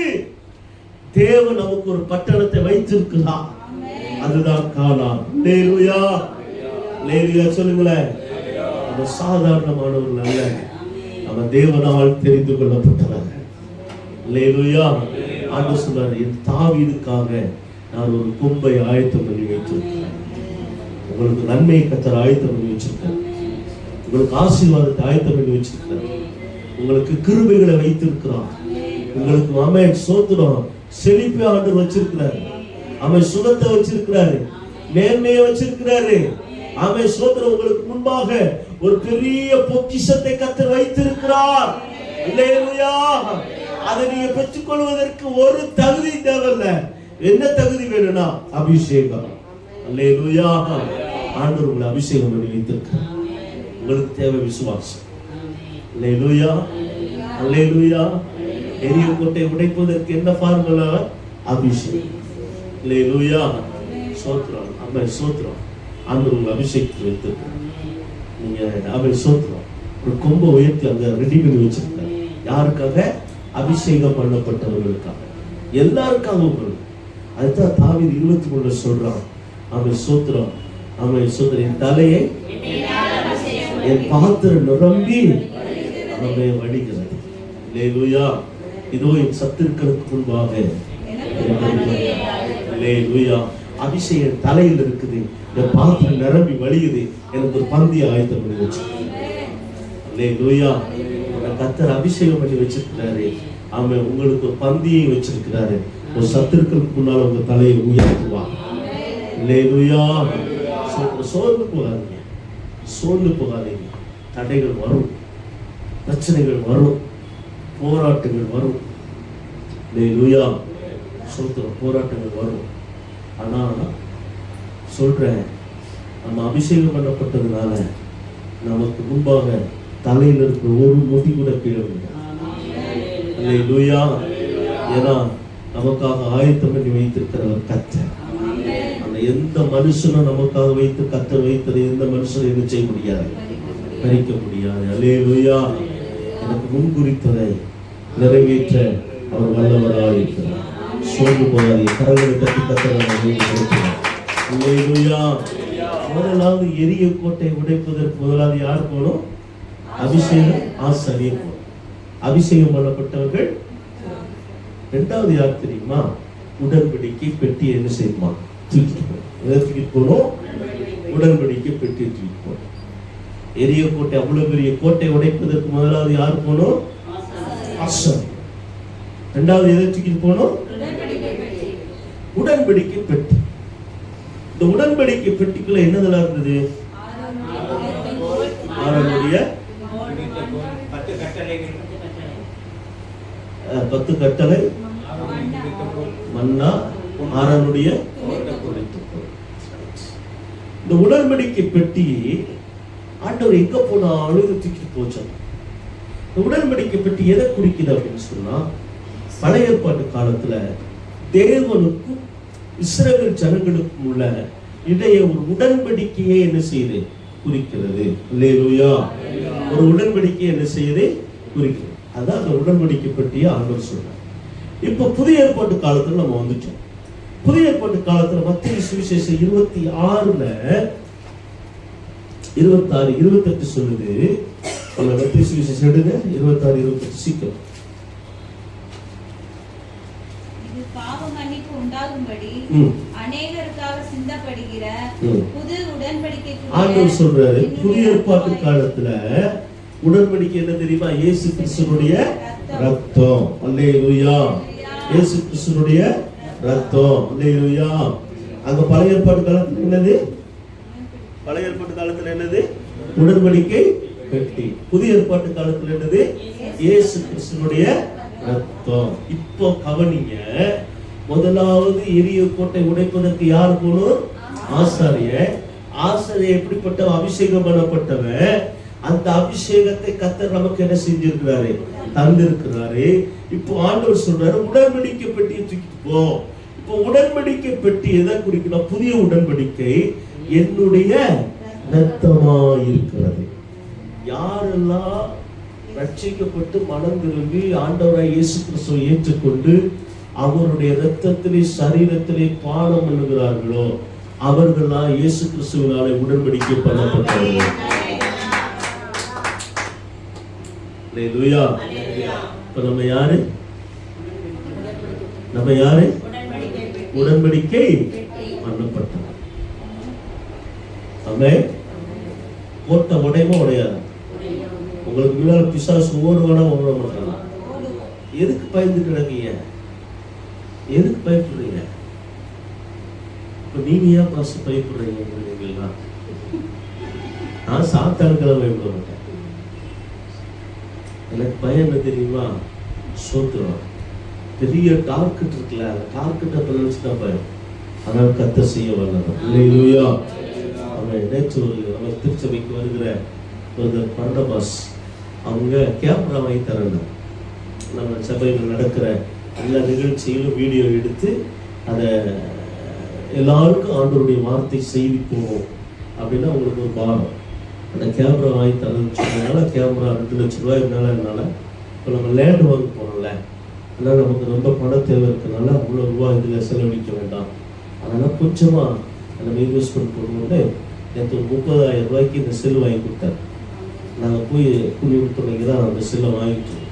தேவன் நமக்கு ஒரு பட்டணத்தை வைத்திருக்கிறார். அதுதான் கானான். அல்லேலூயா. அல்லேலூயா சொல்லுங்களேன். அவன் சாதாரணமானவர்கள் அல்ல, அவன் தேவனால் தெரிந்து கொள்ளப்பட்டவர்கள். அல்லேலூயா. ஆண்டவர் சொல்றாரு, என் தாவீதுக்காக நான் ஒரு கொம்பை ஆயத்தம் பண்ணி வைத்திருக்கிறேன். உங்களுக்கு நன்மையை கர்த்தர் ஆயத்தம் பண்ணி வச்சிருக்கார். உங்களுக்கு ஆசீர்வாதத்தை ஆயத்தம் பண்ணி வச்சிருக்கார். உங்களுக்கு கிருபைகளை வைத்திருக்கிறார். உங்களுக்கு ஆமென் ஸ்தோத்திரம், செழிப்பை ஆண்டவர் வச்சிருக்கிறார். ஆமென். சுகத்தை வச்சிருக்கிறாரு, நேர்மையை வச்சிருக்கிறாரு. ஆமென் ஸ்தோத்திரம். உங்களுக்கு முன்பாக ஒரு பெரிய பொக்கிஷத்தை கர்த்தர் வைத்திருக்கிறார். அல்லேலூயா. அதை நீங்க பெற்றுக்கொள்வதற்கு ஒரு தகுதி தேவையில்ல. என்ன தகுதி வேணும்னா அபிஷேகம். அல்லேலூயா. ஆண்டவர் உங்களை அபிஷேகம் பண்ணி வைத்திருக்கிறார். உங்களுக்கு தேவை விசுவாசம். அல்லேலூயா. அல்லேலூயா. எரிய கோட்டை உடைப்பதற்கு என்ன ஃபார்முலா? அபிஷேகம். அல்லேலூயா. ஸ்தோத்திரம். ஆமென். ஸ்தோத்திரம். ஆண்டவர் உங்களை அபிஷேகத்தை வைத்திருக்கிறார். நீங்க ஆமென் ஸ்தோத்திரம். ஒரு கொம்பை உயர்த்தி அங்க ரெடி பண்ணி வச்சிருக்காரு. யாருக்காக? அபிஷேகம் பண்ணப்பட்டவர்களுக்காக, எல்லாருக்காகவும். அதுதான் தாவீது 23 சொல்றான். ஆமென் ஸ்தோத்திரம். ஆமென் ஸ்தோத்திரம். என் தலையை என் பாத்திரம் நிரம்பி ஆமென் வடிகிறது. அல்லேலூயா. இதோ என் சத்துருக்களுக்கு முன்பாக. அல்லேலூயா. அபிஷேகம் தலையில் இருக்குது, என் பாத்திரம் நிரம்பி வழியுது. எனக்கு ஒரு பந்தியை ஆயத்தம் பண்ணி வச்சு. அல்லேலூயா. கர்த்தர் அபிஷேகம் பண்ணி வச்சிருக்கிறாரு. ஆமென். உங்களுக்கு ஒரு பந்தியை வச்சிருக்கிறாரு. ஒரு சத்துருக்களுக்கு முன்னால் உங்க தலையை உயர்த்துவார். அல்லேலூயா. சோர்ந்து போகாதீங்க, சோர்ந்து போகாதீங்க. தடைகள் வரும், பிரச்சனைகள் வரும், போராட்டங்கள் வரும். அல்லேலூயா. சொல்றோம், போராட்டங்கள் வரும். ஆனா சொல்றேன், நம்ம அபிஷேகம் பண்ணப்பட்டதுனால நமக்கு முன்பாக தலையில் இருக்கிற ஒரு முடி கூட கீழே விடாது. அல்லேலூயா. ஏன்னா நமக்காக ஆயத்தம் பண்ணி வைத்திருக்கிறவர் கர்த்தர். அந்த எந்த மனுஷனும் நமக்காக வைத்து கர்த்தர் வைத்ததை எந்த மனுஷனும் என்ன செய்ய முடியாது, பறிக்க முடியாது. அல்லேலூயா. எனக்கு முன்குறித்ததை நிறைவேற்ற அவர் வல்லவராக இருக்கிறார். சோர்ந்து போகாதீங்க. கரங்களை கட்டி கர்த்தர். அல்லேலூயா. முதலாவது எரிய கோட்டை உடைப்பதற்கு முதலாவது யார் போனோம்? அபிஷேகம் ஆசாரியர். அபிஷேகம் பண்ணப்பட்டவர்கள். இரண்டாவது யார் தெரியுமா? உடன்படிக்கை பெட்டி என்ன செய்யுமா? தூக்கிட்டு போகணும். எதை தூக்கிட்டு போகணும்? உடன்படிக்கை பெட்டி தூக்கிட்டு போகணும். எரிய கோட்டை, அவ்வளவு பெரிய கோட்டை உடைப்பதற்கு முதலாவது யார் போகணும்? ஆசாரியர். இரண்டாவது எதை தூக்கிட்டு போகணும்? உடன்படிக்கை பெட்டி. இந்த உடன்படிக்கை பெட்டிக்குள்ள என்னதெல்லாம் இருந்தது? ஆரோனுடைய 10 கட்டளை, மன்னா, ஆரோனுடைய. இந்த உடன்படிக்கை பெட்டி ஆண்டவர் எங்க போனாலும் இது தூக்கி போச்சு. இந்த உடன்படிக்கை பெட்டி எதை குறிக்குது அப்படின்னு சொன்னா, பழைய ஏற்பாட்டு காலத்துல தேவனுக்கும் இஸ்ரவேல் ஜனங்களுக்கும் உள்ள இடையே ஒரு உடன்படிக்கையை என்ன செய்யுது? குறிக்கிறது. அல்லேலூயா. ஒரு உடன்படிக்கை என்ன செய்யுது? குறிக்கிறது. அதான் அந்த உடன்படிக்கை பற்றிய ஆண்டவர் சொல்றார். இப்ப புதிய ஏற்பாட்டு காலத்துல நம்ம வந்துட்டோம். புதிய ஏற்பாட்டு காலத்துல மத்தேயு சுவிசேஷம் 26:28 சொல்லுது. மத்தேயு சுவிசேஷம் எடுங்க, 26:28 சீக்கிரம். இது பாவ மன்னிப்பு உண்டாகும்படி அநேகருக்காக சிந்தப்படுகிற புது உடன்படிக்கை. ஆண்டவர் சொல்றாரு, புதிய ஏற்பாட்டு காலத்துல உடன்படிக்கை என்ன தெரியுமா? இயேசு கிறிஸ்துவினுடைய ரத்தம். அல்லேலூயா. இயேசு கிறிஸ்துவினுடைய ரத்தம். அல்லேலூயா. அங்க பழைய ஏற்பாட்டு காலத்துல என்னது? பழைய ஏற்பாட்டு காலத்துல என்னது? உடன்படிக்கை பெட்டி. புதிய ஏற்பாட்டு காலத்துல என்னது? இயேசு கிறிஸ்துவினுடைய ரத்தம். இப்போ கவனிங்க, முதலாவது எரிய கோட்டை உடைப்பதற்கு யார் போகணும்? ஆசாரியர். ஆசாரியர் எப்படிப்பட்ட அபிஷேகம் பண்ணப்பட்டவன். அந்த அபிஷேகத்தை கர்த்தர் நமக்கு என்ன செஞ்சிருக்கிறாரு? தந்திருக்கிறாரு. இப்போ ஆண்டவர் சொல்றாரு, உடன்படிக்கை பெட்டியை தூக்கிட்டு போ. இப்போ உடன்படிக்கை பெட்டி எதை குறிக்கணும்? புதிய உடன்படிக்கை என்னுடைய ரத்தமா இருக்கிறது. யாரெல்லாம் ரட்சிக்கப்பட்டு மனம் திரும்பி ஆண்டவராய் இயேசு கிறிஸ்துவை ஏற்றுக்கொண்டு அவருடைய இரத்தத்திலே சரீரத்திலே பானம் பண்ணுகிறார்களோ அவர்களால் இயேசு கிறிஸ்துவினாலே உடன்படிக்கை பண்ணப்பட்டவர்கள். அல்லேலூயா. இப்ப நம்ம யாரு? உடன்படிக்கை பண்ணப்பட்டவர். ஆமென். கோட்டை உடையுமா உடையாது? உங்களுக்கு முன்னால பிசாசு ஓடுவானா ஓட மாட்டானா? எதுக்கு பயந்து கிடக்கீங்க? எதுக்கு பயப்படுறீங்க? இப்ப நீங்க ஏன் பாச பயப்படுறீங்க? நான் சாத்தானுக்கெல்லாம் பயப்பட மாட்டேன். எனக்கு பயம் என்ன தெரியுமா? சோத்துருவான். பெரிய டார்கெட் இருக்குல்ல, அந்த டார்கெட் அப்ப நினைச்சுட்டா பயம். அதனால கர்த்தர் செய்ய வல்லவர். அல்லேலூயா. அவன் நேற்று நம்ம திருச்சபைக்கு வருகிற பர்னபாஸ் அவங்க கேமரா வாங்கி தரேன். நம்ம சபையில் நடக்கிற எல்லா நிகழ்ச்சியிலும் வீடியோ எடுத்து அதை எல்லாருக்கும் ஆண்டவருடைய வார்த்தை செய்தி போகும் அப்படின்னா அவங்களுக்கு ஒரு பாரம். அந்த கேமரா வாங்கி தரேன்னு சொன்னதுனால கேமரா 2 லட்சம் ரூபாய் என்னால். இப்போ நம்ம லேண்ட் வாங்க போகிறோம்ல, அதனால் நமக்கு ரொம்ப பண தேவை இருக்கிறதுனால அவ்வளோ ரூபா இதில் செலவழிக்க வேண்டாம். அதனால் கொஞ்சமாக நம்ம இன்வெஸ்ட்மெண்ட் பண்ணணும்னு நேற்று 30,000 ரூபாய்க்கு இந்த செல் வாங்கி கொடுத்தாரு. நாங்கள் போய் கூலி கொடுத்தோன்னைக்கு தான் அந்த செல்லை வாங்கிட்டோம்.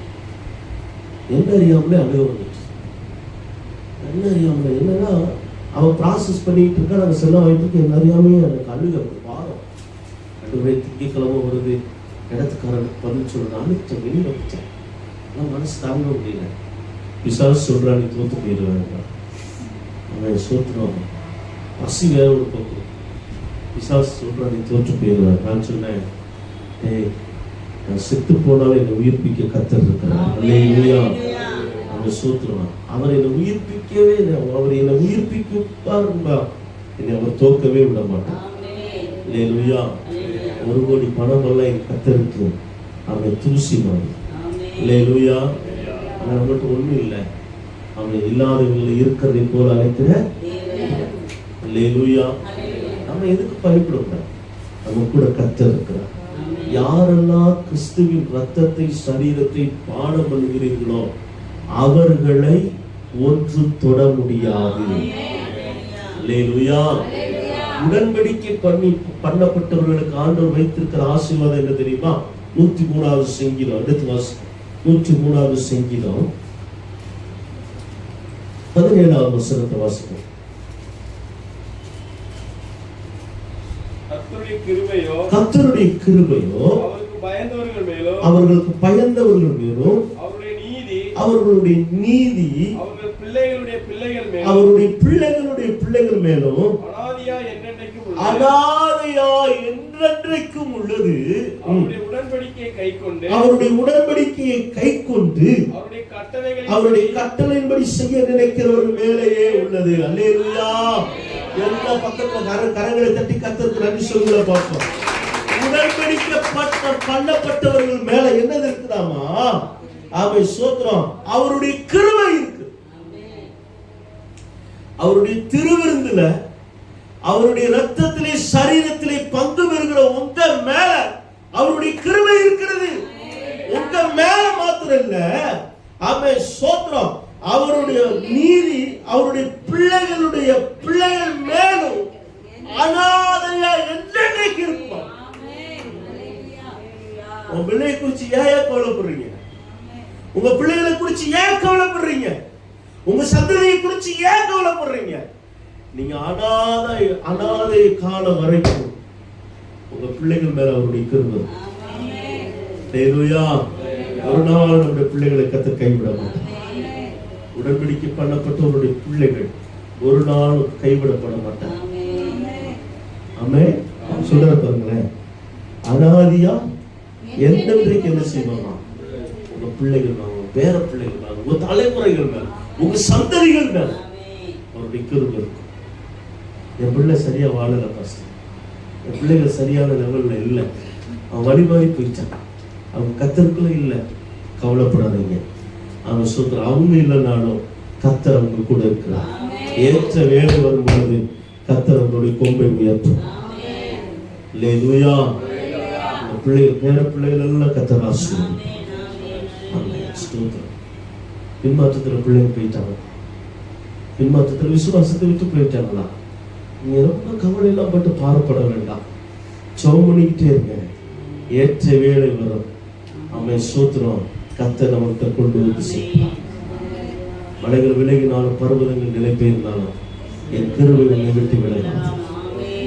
என்ன அறியாமலே அழுக வந்துச்சு. என்ன அறியாமலே என்னன்னா அவன் ப்ராசஸ் பண்ணிட்டு இருக்கா, நாங்கள் செல்லை வாங்கிட்டு என்ன அறியாமே எனக்கு அழுக பாரம். 2 திங்கக்கிழமை வருது, இடத்துக்காரனுக்கு பதில் சொல்ற அழுத்த வெளியில் வச்சேன். ஆனால் மனசு தாங்க முடியல. பிசாசு சொல்றான், நீ தோத்து போயிடுவேன். அவன் சோத்துருவான். பசி வேற ஒரு பக்கம். பிசாசு சொல்றான், நீ தோற்று போயிடுவேன். நான் சொன்னேன், நான் செத்து போனாலும் என்னை உயிர்ப்பிக்க கர்த்தர் இருக்கிறார். அல்லேலூயா. அவன் சோத்துருவான். அவர் என்னை உயிர்ப்பிக்கவே இல்லை. அவர் என்னை உயிர்ப்பிப்பாருன்பா, என்னை அவர் தோற்கவே விட மாட்டான். அல்லேலூயா. 1 கோடி பணம் எல்லாம் என் கர்த்தருக்கு அவன் தூசி மாதிரி. அல்லேலூயா. அவன் மட்டும் ஒண்ணும் இல்லை, அவன் இல்லாதவங்களை இருக்கிறதை போல அழைக்கிற. அல்லேலூயா. நம்ம எதுக்கு பயப்படக்கூடாது? நம்ம கூட கர்த்தர் இருக்கிறார். யாரெல்லாம் கிறிஸ்துவின் ரத்தத்தை சரீரத்தை பானம் பண்ணுகிறீர்களோ அவர்களை ஒன்று தொட முடியாது. அல்லேலூயா. உடன்படிக்கை பண்ணப்பட்டவர்களுக்கு ஆண்டவர் வைத்திருக்கிற ஆசீர்வாதம் என்ன தெரியுமா? 103வது சங்கீதம். அடுத்த வாசம் 103வது சங்கீதம் 17வது வசனத்தை வாசிப்போம். கர்த்தருடைய கிருபையோ அவர்களுக்கு பயந்தவர்கள் மேலும் அவர்களுடைய நீதி அவருடைய பிள்ளைகளுடைய பிள்ளைகள் மேலும் அனாதையா என்றென்றைக்கும் உள்ளது. அவருடைய உடன்படிக்கையை கைக்கொண்டு அவருடைய கட்டளையின்படி செய்ய நினைக்கிறவர் மேலேயே உள்ளது. அல்லேலூயா. எல்லா பக்கத்துல கரங்களை தட்டி கர்த்தருக்கு நன்றி சொல்லுங்க பார்ப்போம். உடன்படிக்கப்பட்ட பண்ணப்பட்டவர்கள் மேல என்னது இருக்குதாமா? ஆமே, ஸ்தோத்திரம். அவருடைய கிருபை இருக்கு. அவருடைய திருவிருந்துல அவருடைய ரத்தத்திலே சரீரத்திலே பங்கு பெறுகிற உங்க மேல அவருடைய கிருபை இருக்கிறது. உங்க மேல மாத்திரம் இல்ல, ஆமே, ஸ்தோத்திரம். அவருடைய நீதி அவருடைய பிள்ளைகளுடைய பிள்ளைகள் மேலும் அனாதையா என்றைக்கு இருப்பார். உங்க பிள்ளையை குறிச்சு ஏன் கவலைப்படுறீங்க? உங்க பிள்ளைகளை குறிச்சு ஏன் கவலைப்படுறீங்க? உங்க சந்ததியை குறிச்சு ஏன் கவலைப்படுறீங்க? நீங்க அனாதை காலம் வரைக்கும் உங்க பிள்ளைகள் மேல அவருடைய கிருபை. ஹல்லேலூயா. ஒரு நாள் நம்முடைய பிள்ளைகளை கர்த்தர் கைவிட மாட்டார். உடன்படிக்கை பண்ணப்பட்டவருடைய பிள்ளைகள் ஒரு நாள் கைவிடப்பட மாட்டார். ஆமென். சொல்ற பாருங்களேன், அனாதியா என்றைக்கு என்ன செய்வாங்க? உங்க பிள்ளைகள் மேல, பேர பிள்ளைகள் மேல, உங்க தலைமுறைகள் மேல, உங்க சந்ததிகள் மேல அவருடைய கிருபை இருக்கும். என் பிள்ளை சரியா வாழல பாஸ்டர், என் பிள்ளைகள் சரியான லெவல்ல இல்லை, அவன் வழி மாறி போயிட்டான், அவங்க கர்த்தருக்குள்ள இல்லை, கவலைப்படாதீங்க. அவன் சொல்ற அவங்க இல்லைனாலும் கர்த்தர் அவங்க கூட இருக்கிறார். ஏற்ற வேலை வரும்பொழுது கர்த்தர் அவங்களுடைய கொம்பை உயர்த்தும். அல்லேலூயா. பிள்ளைகள், பேர பிள்ளைகள் எல்லாம் கர்த்தர் ஆசீர்வதிப்பார். பின்மாற்றத்துல பிள்ளைங்க போயிட்டாங்க, பின்மாற்றத்துல விசுவாசத்தை விட்டு போயிட்டாங்களா? நீங்க ரொம்ப கவலை எல்லாம் பட்டு பாரப்பட வேண்டாம். ஜெபம் பண்ணிக்கிட்டே இருங்க. ஏற்ற வேலை வரும். அவன் சோத்திரம் கர்த்தர் நம்மகிட்ட கொண்டு வந்து சேர்ப்பார். மலைகள் விலகினாலும் பர்வதங்கள் நிலை பெயர்ந்தாலும் என் கிருபை உன்னை விட்டு விலகாது.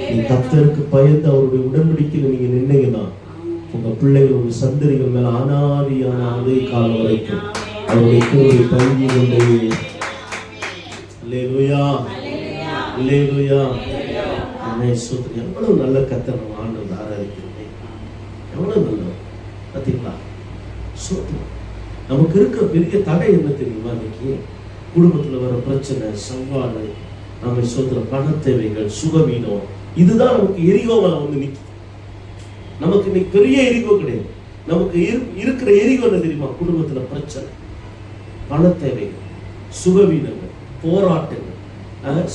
நீ கர்த்தருக்கு பயந்து அவருடைய உடன்படிக்கையில் நீங்க நின்னீங்கன்னா உங்க பிள்ளைகள், உங்க சந்ததிகள் மேல அனாதியான அதே காலம் வரைக்கும் அவருடைய கிருபை தங்கி கொண்டே. அல்லேலூயா. அல்லேலூயா. எவ்வளவு நல்ல கர்த்தர் நம்ம ஆண்டவர் ஆராதிக்கிறோம். எவ்வளவு நல்லவர் பார்த்தீங்களா? நமக்கு இருக்கிற பெரிய தடை என்ன தெரியுமா? இன்னைக்கு குடும்பத்துல வர பிரச்சனை, சவால், நம்ம சொல்ற பண தேவைகள், சுகவீனம், இதுதான் நமக்கு எரிகோவா வந்து நிற்கும். நமக்கு இன்னைக்கு பெரிய எரிகோ கிடையாது. நமக்கு இருக்கிற எரிகோ என்ன தெரியுமா? குடும்பத்துல பிரச்சனை, பண தேவைகள், சுகவீனங்கள், போராட்டங்கள்,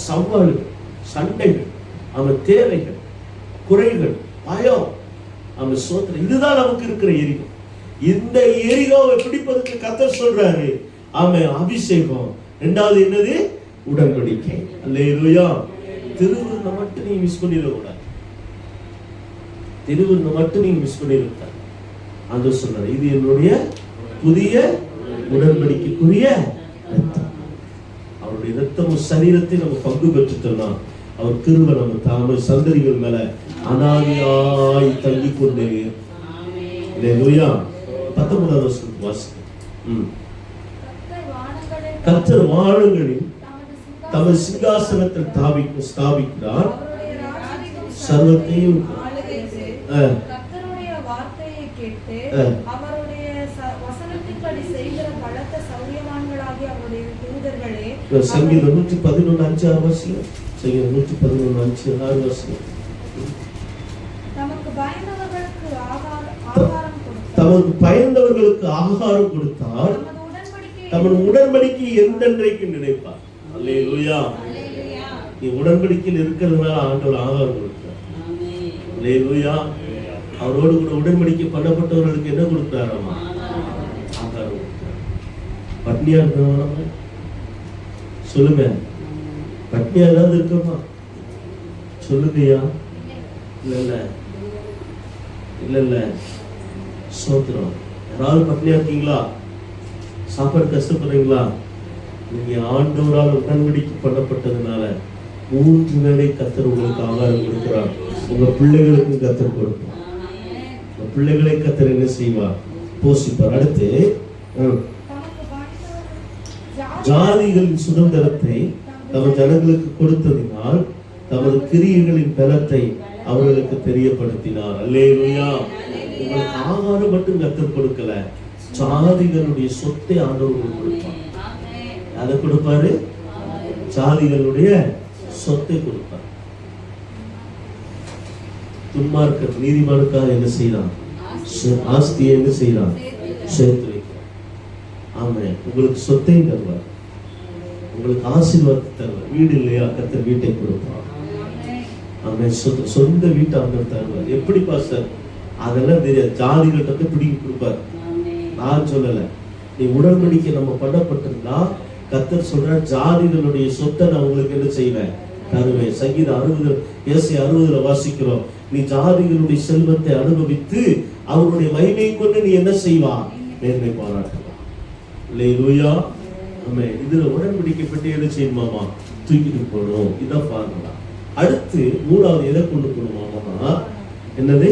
சவால்கள், சண்டைகள், அவன் தேவைகள், குறைகள், பயம், அவன் சோத்திரம், இதுதான் நமக்கு இருக்கிற எரிகோ. இந்த எரிகோவை பிடிப்பதற்கு கர்த்தர் சொல்றாரு, ஆமென், அபிஷேகம். இரண்டாவது என்னது? உடன்படிக்கை. அல்லேலூயா. திருவிருந்தை மட்டும் நீங்க மிஸ் பண்ணிடக்கூடாது. திருவிருந்தை மட்டும் நீங்க மிஸ் பண்ணிடக்கூடாது. அந்த சொல்றாரு, இது என்னுடைய புதிய உடன்படிக்கைக்குரிய ரத்தம். அவருடைய ரத்தமும் சரீரத்தை நம்ம பங்கு பெற்றுட்டோம்னா அவர் கிருபை நம்ம தாம சந்ததிகள் மேல அனாதியாய் தங்கி கொண்டே. அல்லேலூயா. 19வது வசனம் வாசிங்க. கர்த்தர் வானங்களில் தமது சிங்காசனத்தில் ஸ்தாபிக்கிறார், சர்வத்தையும். கர்த்தருடைய வார்த்தையை கேட்டு அவருடைய வசனத்தின்படி செய்கிற பலத்த சௌரியவான்களாகிய அவருடைய தூதர்களே. சங்கீதம் 111:5 வாசிங்க. சங்கீதம் 111:5 வாசிங்க. தமக்கு பயந்தவர்களுக்கு ஆகாரம் கொடுத்தார், தமது உடன்படிக்கை என்றென்றைக்கு நினைப்பார். அல்லேலூயா. நீ உடன்படிக்கையில் இருக்கிறதுனால ஆண்டவர் ஆகாரம் கொடுத்தார். அல்லேலூயா. அவரோடு கூட உடன்படிக்கை பண்ணப்பட்டவர்களுக்கு என்ன கொடுத்தாராமா? ஆகாரம் கொடுத்தார். பட்னியா இருக்கிறவங்க சொல்லுங்க, பட்னியா ஏதாவது இருக்கமா? சொல்லுங்கய்யா. இல்ல சோத்திரம். யாராவது பட்னியா இருக்கீங்களா? சாப்பாடு கஷ்டப்படுறீங்களா? நீங்க ஆண்டவரால் உடன்படிக்கை பண்ணப்பட்டதுனால 3 வேளை கர்த்தர் உங்களுக்கு ஆகாரம் கொடுக்கிறார். உங்க பிள்ளைகளுக்கும் கர்த்தர் கொடுப்பார். உங்க பிள்ளைகளை கர்த்தர் என்ன செய்வார்? போஷிப்பார். அடுத்து ஜாதிகளின் சுதந்திரத்தை தமது ஜனங்களுக்கு கொடுத்ததினால் தமது கிரியைகளின் பலத்தை அவர்களுக்கு தெரியப்படுத்தினார். அல்லேலூயா. உங்களுக்கு ஆகாரம் மட்டும் கர்த்தர் கொடுக்கல, ஜாதிகளுடைய சொத்தை ஆண்டவர் கொடுப்பார். அதை கொடுப்பாரு, ஜாதிகளுடைய சொத்தை கொடுப்பார். துன்மார்க்கர் நீதிமானுக்காக என்ன செய்யறான்? ஆஸ்தியை என்ன செய்யறான்? சேர்த்து வைக்கிறான். ஆமா, உங்களுக்கு சொத்தையும் தருவார், உங்களுக்கு ஆசீர்வாதத்தை தருவார். வீடு இல்லையா, கர்த்தர் வீட்டை கொடுப்பார். ஆமா, சொந்த வீட்டை ஆண்டவர் தருவார். எப்படி பாஸ்டர்? அதெல்லாம் தெரியாது, ஜாதிகள்கிட்ட பிடிக்கி கொடுப்பார். நான் சொல்லல, நீ உடன்படிக்கை நம்ம பண்ணப்பட்டிருந்தா கர்த்தர் சொல்ற ஜாதிகளுடைய சொத்தை நான் உங்களுக்கு என்ன செய்வேன்? தருவேன். சங்கீதம் 60 ஏசாயா 60 வாசிக்கிறோம். நீ ஜாதிகளுடைய செல்வத்தை அனுபவித்து அவருடைய மகிமையை கொண்டு நீ என்ன செய்வா? மேன்மை பாராட்டலாம். அல்லேலூயா. ஆமென். இதுல உடன்படிக்கைப்பட்டு என்ன செய்யணுமாமா? தூக்கிட்டு போகணும். இதான் பாருங்க. அடுத்து 3வது எதை கொண்டு போகணுமாமா? என்னது?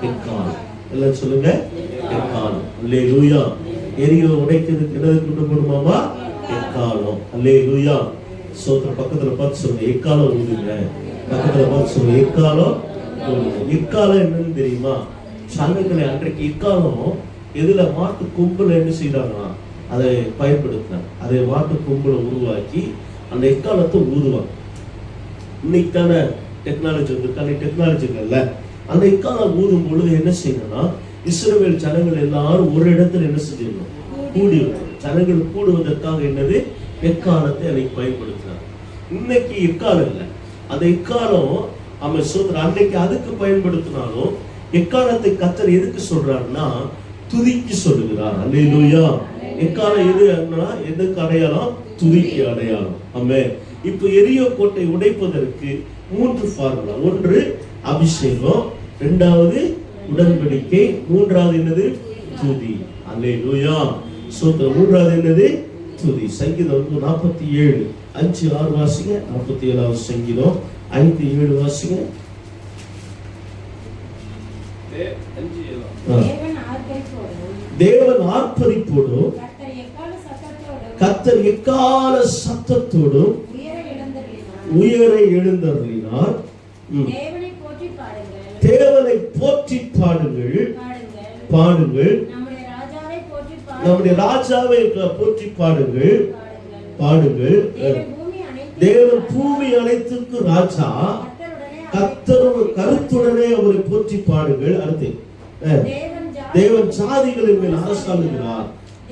எக்காலம். எல்லாம் சொல்லுங்க, எக்காலம். அல்லேலூயா. எரியை உடைக்கிறதுக்கு என்னது கொண்டு போகணுமாமா? எக்காலம். அல்லேலூயா. சோத்திர பக்கத்துல பார்த்து சொல்லுங்க, எக்காலம் ஊதுங்க. பக்கத்துல பார்த்து சொல்லுங்க, எக்காலம் ஊதுங்க. எக்காலம் என்னன்னு தெரியுமா? சங்கங்களை அன்றைக்கு எக்காலம் எதுல? மாட்டு கொம்புல என்ன செய்யறாங்கன்னா அதை பயன்படுத்தினாங்க. அதை மாட்டு கொம்புல உருவாக்கி அந்த எக்காலத்தை ஊதுவாங்க. இன்னைக்கு தானே டெக்னாலஜி வந்து டெக்னாலஜிங்கல்ல. அந்த எக்காலம் ஊதும் பொழுது என்ன செய்யணும்னா, இஸ்ரவேல் ஜனங்கள் எல்லாரும் ஒரு இடத்துல என்ன செஞ்சிடணும்? கூடி ஜனங்கள் கூடுவதற்காக என்னது? எக்காலத்தை அன்னைக்கு பயன்படுத்தினார். இன்னைக்கு எக்காலம் இல்லை. அந்த எக்காலம் அவன் சொல்ற அன்னைக்கு அதுக்கு பயன்படுத்தினாலும் எக்காலத்தை கர்த்தர் எதுக்கு சொல்றாருன்னா துதிக்கு சொல்லுகிறார். அல்லேலூயா. எக்காலம் எது? எதுக்கு அடையாளம்? துதிக்கு அடையாளம். ஆமென். இப்போ எரியோ கோட்டை உடைப்பதற்கு 3 ஃபார்முலா. 1 அபிஷேகம், 2வது உடன்படிக்கை, 3வது என்னது? துதி. அல்லேலூயா. சோத்திரம். 3வது என்னது? துதி. சங்கீதம் 47 5 6 வாசிங்க. 47வது சங்கீதம் 5 7 வாசிங்க. தேவன் ஆர்ப்பரிப்போடும் கர்த்தர் எக்கால சத்தத்தோடும் உயர எழுந்தருளினார். தேவனை போற்றி பாடுங்கள், பாடுங்கள். நம்முடைய ராஜாவை போற்றி பாடுங்கள், பாடுங்கள். தேவன் பூமி அனைத்துக்கு ராஜா, கர்த்தரோட கருத்துடனே அவரை போற்றி பாடுங்கள். அடுத்து தேவன் ஜாதிகளின் மேல் அரசாளுகிறார்.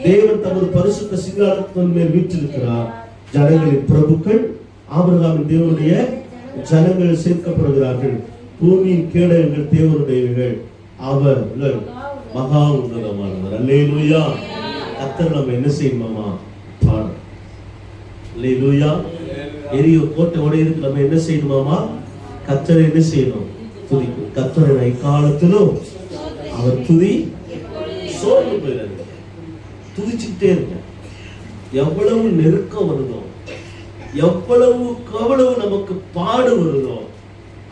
தேவன் தமது பரிசுத்த சிங்காசனத்தின் மேல் வீற்றிருக்கிறார். ஜனங்களின் பிரபுக்கள் ஆபிரகாமின் தேவனுடைய ஜனங்கள் சேர்க்கப்படுகிறார்கள். பூமியின் கேடயங்கள் தேவனுடையவர்கள், அவர்கள் மகா உன்னதமானவர். அல்லேலூயா. கர்த்தர் நம்ம என்ன செய்யணுமாமா? பாடணும். அல்லேலூயா. எரியோ கோட்டை உடையதுக்கு நம்ம என்ன செய்யணுமாமா? கர்த்தரை என்ன செய்யணும்? துதிக்கணும். கர்த்தரை காலத்திலும் அவர் துதி சோர்ந்து போயிடாது. துதிச்சுட்டே இருங்க. எவ்வளவு நெருக்கம் வருதோ, எவ்வளவு நமக்கு பாடு வருதோ,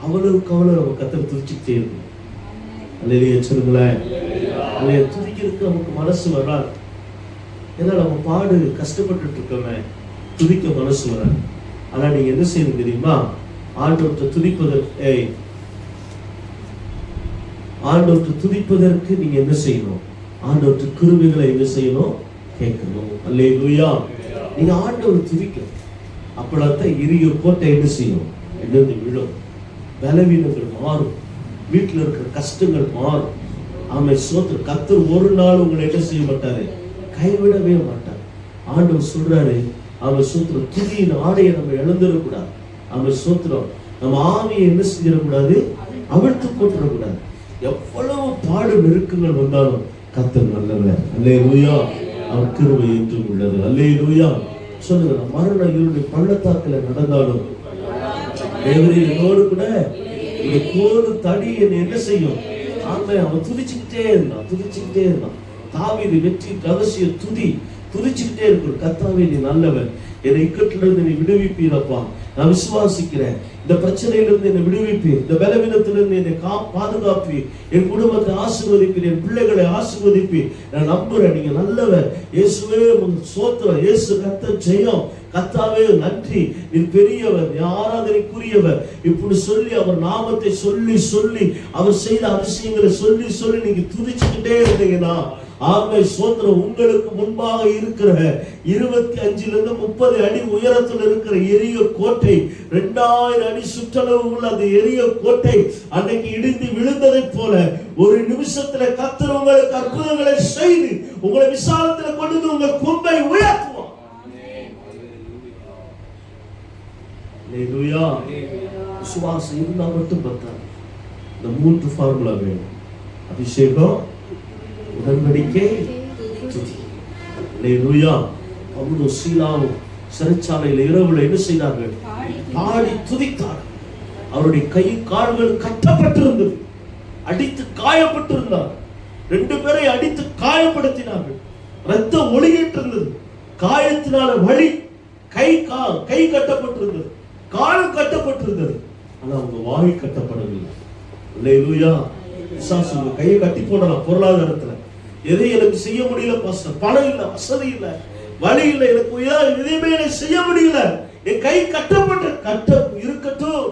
அவ்வளவு நம்ம கர்த்தரை துதிச்சுட்டே இருக்கணும். அல்லேலூயா சொல்லுங்களேன். அல்லேலூயா. துதிக்கிறதுக்கு நமக்கு மனசு வராது. ஏன்னா நம்ம பாடு கஷ்டப்பட்டு இருக்கோமே, துதிக்க மனசு வராது. ஆனா நீங்க என்ன செய்யணும் தெரியுமா? ஆண்டவரை துதிப்பதற்கு நீங்க என்ன செய்யணும்? ஆண்டவற்ற கிருபைகளை என்ன செய்யணும்? கேட்கணும். அல்லேலூயா. நீங்க ஆண்டவர் துதிக்கணும். அப்பதான் எரியோ கோட்டை என்ன செய்யும்? எழுந்து விழும். பலவீனங்கள் மாறும். வீட்டுல இருக்கிற கஷ்டங்கள் மாறும். ஆமை சோத்திர. கர்த்தர் ஒரு நாள் உங்களை என்ன செய்ய மாட்டாரு? கைவிடவே மாட்டார். ஆண்டவர் சொல்றாரு, அவன் சூத்திரம் துதியின் ஆடையை நம்ம இழந்துடக்கூடாது. அவன் சூத்திரம் நம்ம ஆவியை என்ன செய்யக்கூடாது? அவிழ்த்து போட்டுடக்கூடாது. எவ்வளவு பாடு நெருக்கங்கள் வந்தாலும் கர்த்தர் நல்லவர். அல்லேலூயா. அவர் கிருபை என்றும் உள்ளது. அல்லேலூயா. சொல்லுங்க, மரண இருளுடைய பள்ளத்தாக்குல நடந்தாலும் என்னோடு கூட இந்த கோடு தடி என்ன செய்யும்? ஆமே. அவன் துதிச்சுக்கிட்டே இருந்தான். தாவீது வெற்றி ரகசிய துதிச்சுக்கிட்டே இருக்கணும். கர்த்தாவே நீ நல்லவர், என்னை இக்கட்டிலிருந்து நீ விடுவிப்பீரப்பா, நான் விசுவாசிக்கிறேன். இந்த பிரச்சனையிலிருந்து என்னை விடுவிப்பீர், இந்த பலவீனத்திலிருந்து என்னை பாதுகாப்பீர், என் குடும்பத்தை ஆசீர்வதிப்பீர், என் பிள்ளைகளை ஆசீர்வதிப்பீர். நான் நம்புறேன் நீங்க நல்லவர். இயேசுவே உமக்கு ஸ்தோத்திரம். இயேசு ரத்த ஜெயம். கர்த்தாவே நன்றி, நீ பெரியவர், நீ ஆராதனைக்குரியவர். இப்படி சொல்லி அவர் நாமத்தை சொல்லி சொல்லி அவர் செய்த அதிசயங்களை சொல்லி சொல்லி நீங்க துதிச்சுக்கிட்டே இருந்தீங்கன்னா, ஆமே ஸ்தோத்திரம். உங்களுக்கு முன்பாக இருக்கிற 25 to 30 அடி உயரத்தில் இருக்கிற எரிய கோட்டை, 2000 அடி சுற்றளவு உள்ள அந்த எரிய கோட்டை அன்னைக்கு இடிந்து விழுந்ததை போல ஒரு நிமிஷத்துல கர்த்தர் உங்களுக்கு அற்புதங்களை செய்து உங்களை விசாலத்துல கொண்டு வந்து உங்க கொம்பை உயர்த்துவார். அல்லேலூயா. விசுவாசம் இருந்தா மட்டும் பத்தாது. இந்த 3 ஃபார்முலா வேணும். அபிஷேகம், உடன்படிக்கை, துதி. அல்லேலூயா. பவுலும் சீலாவும் சிறைச்சாலையில் இரவுல என்ன செய்தார்கள்? பாடி துதித்தார்கள். அவருடைய கை கால்கள் கட்டப்பட்டிருந்தது, அடித்து காயப்பட்டிருந்தார். 2 பேரை அடித்து காயப்படுத்தினார்கள். ரத்தம் ஒழுகிட்டு இருந்தது. காயத்தினால வலி. கை கட்டப்பட்டிருந்தது, கால் கட்டப்பட்டிருந்தது. ஆனா அவங்க வாய் கட்டப்படவில்லை. அல்லேலூயா. விசுவாசம். கையை கட்டி போடலாம். பொருளாதாரத்துல எதை எனக்கு செய்ய முடியல பாஸ்டர், பணம் இல்ல, வசதி இல்ல, வழி இல்ல, எனக்கு எதையுமே எனக்கு செய்ய முடியல, என் கை கட்டப்பட்டு இருக்கட்டும்.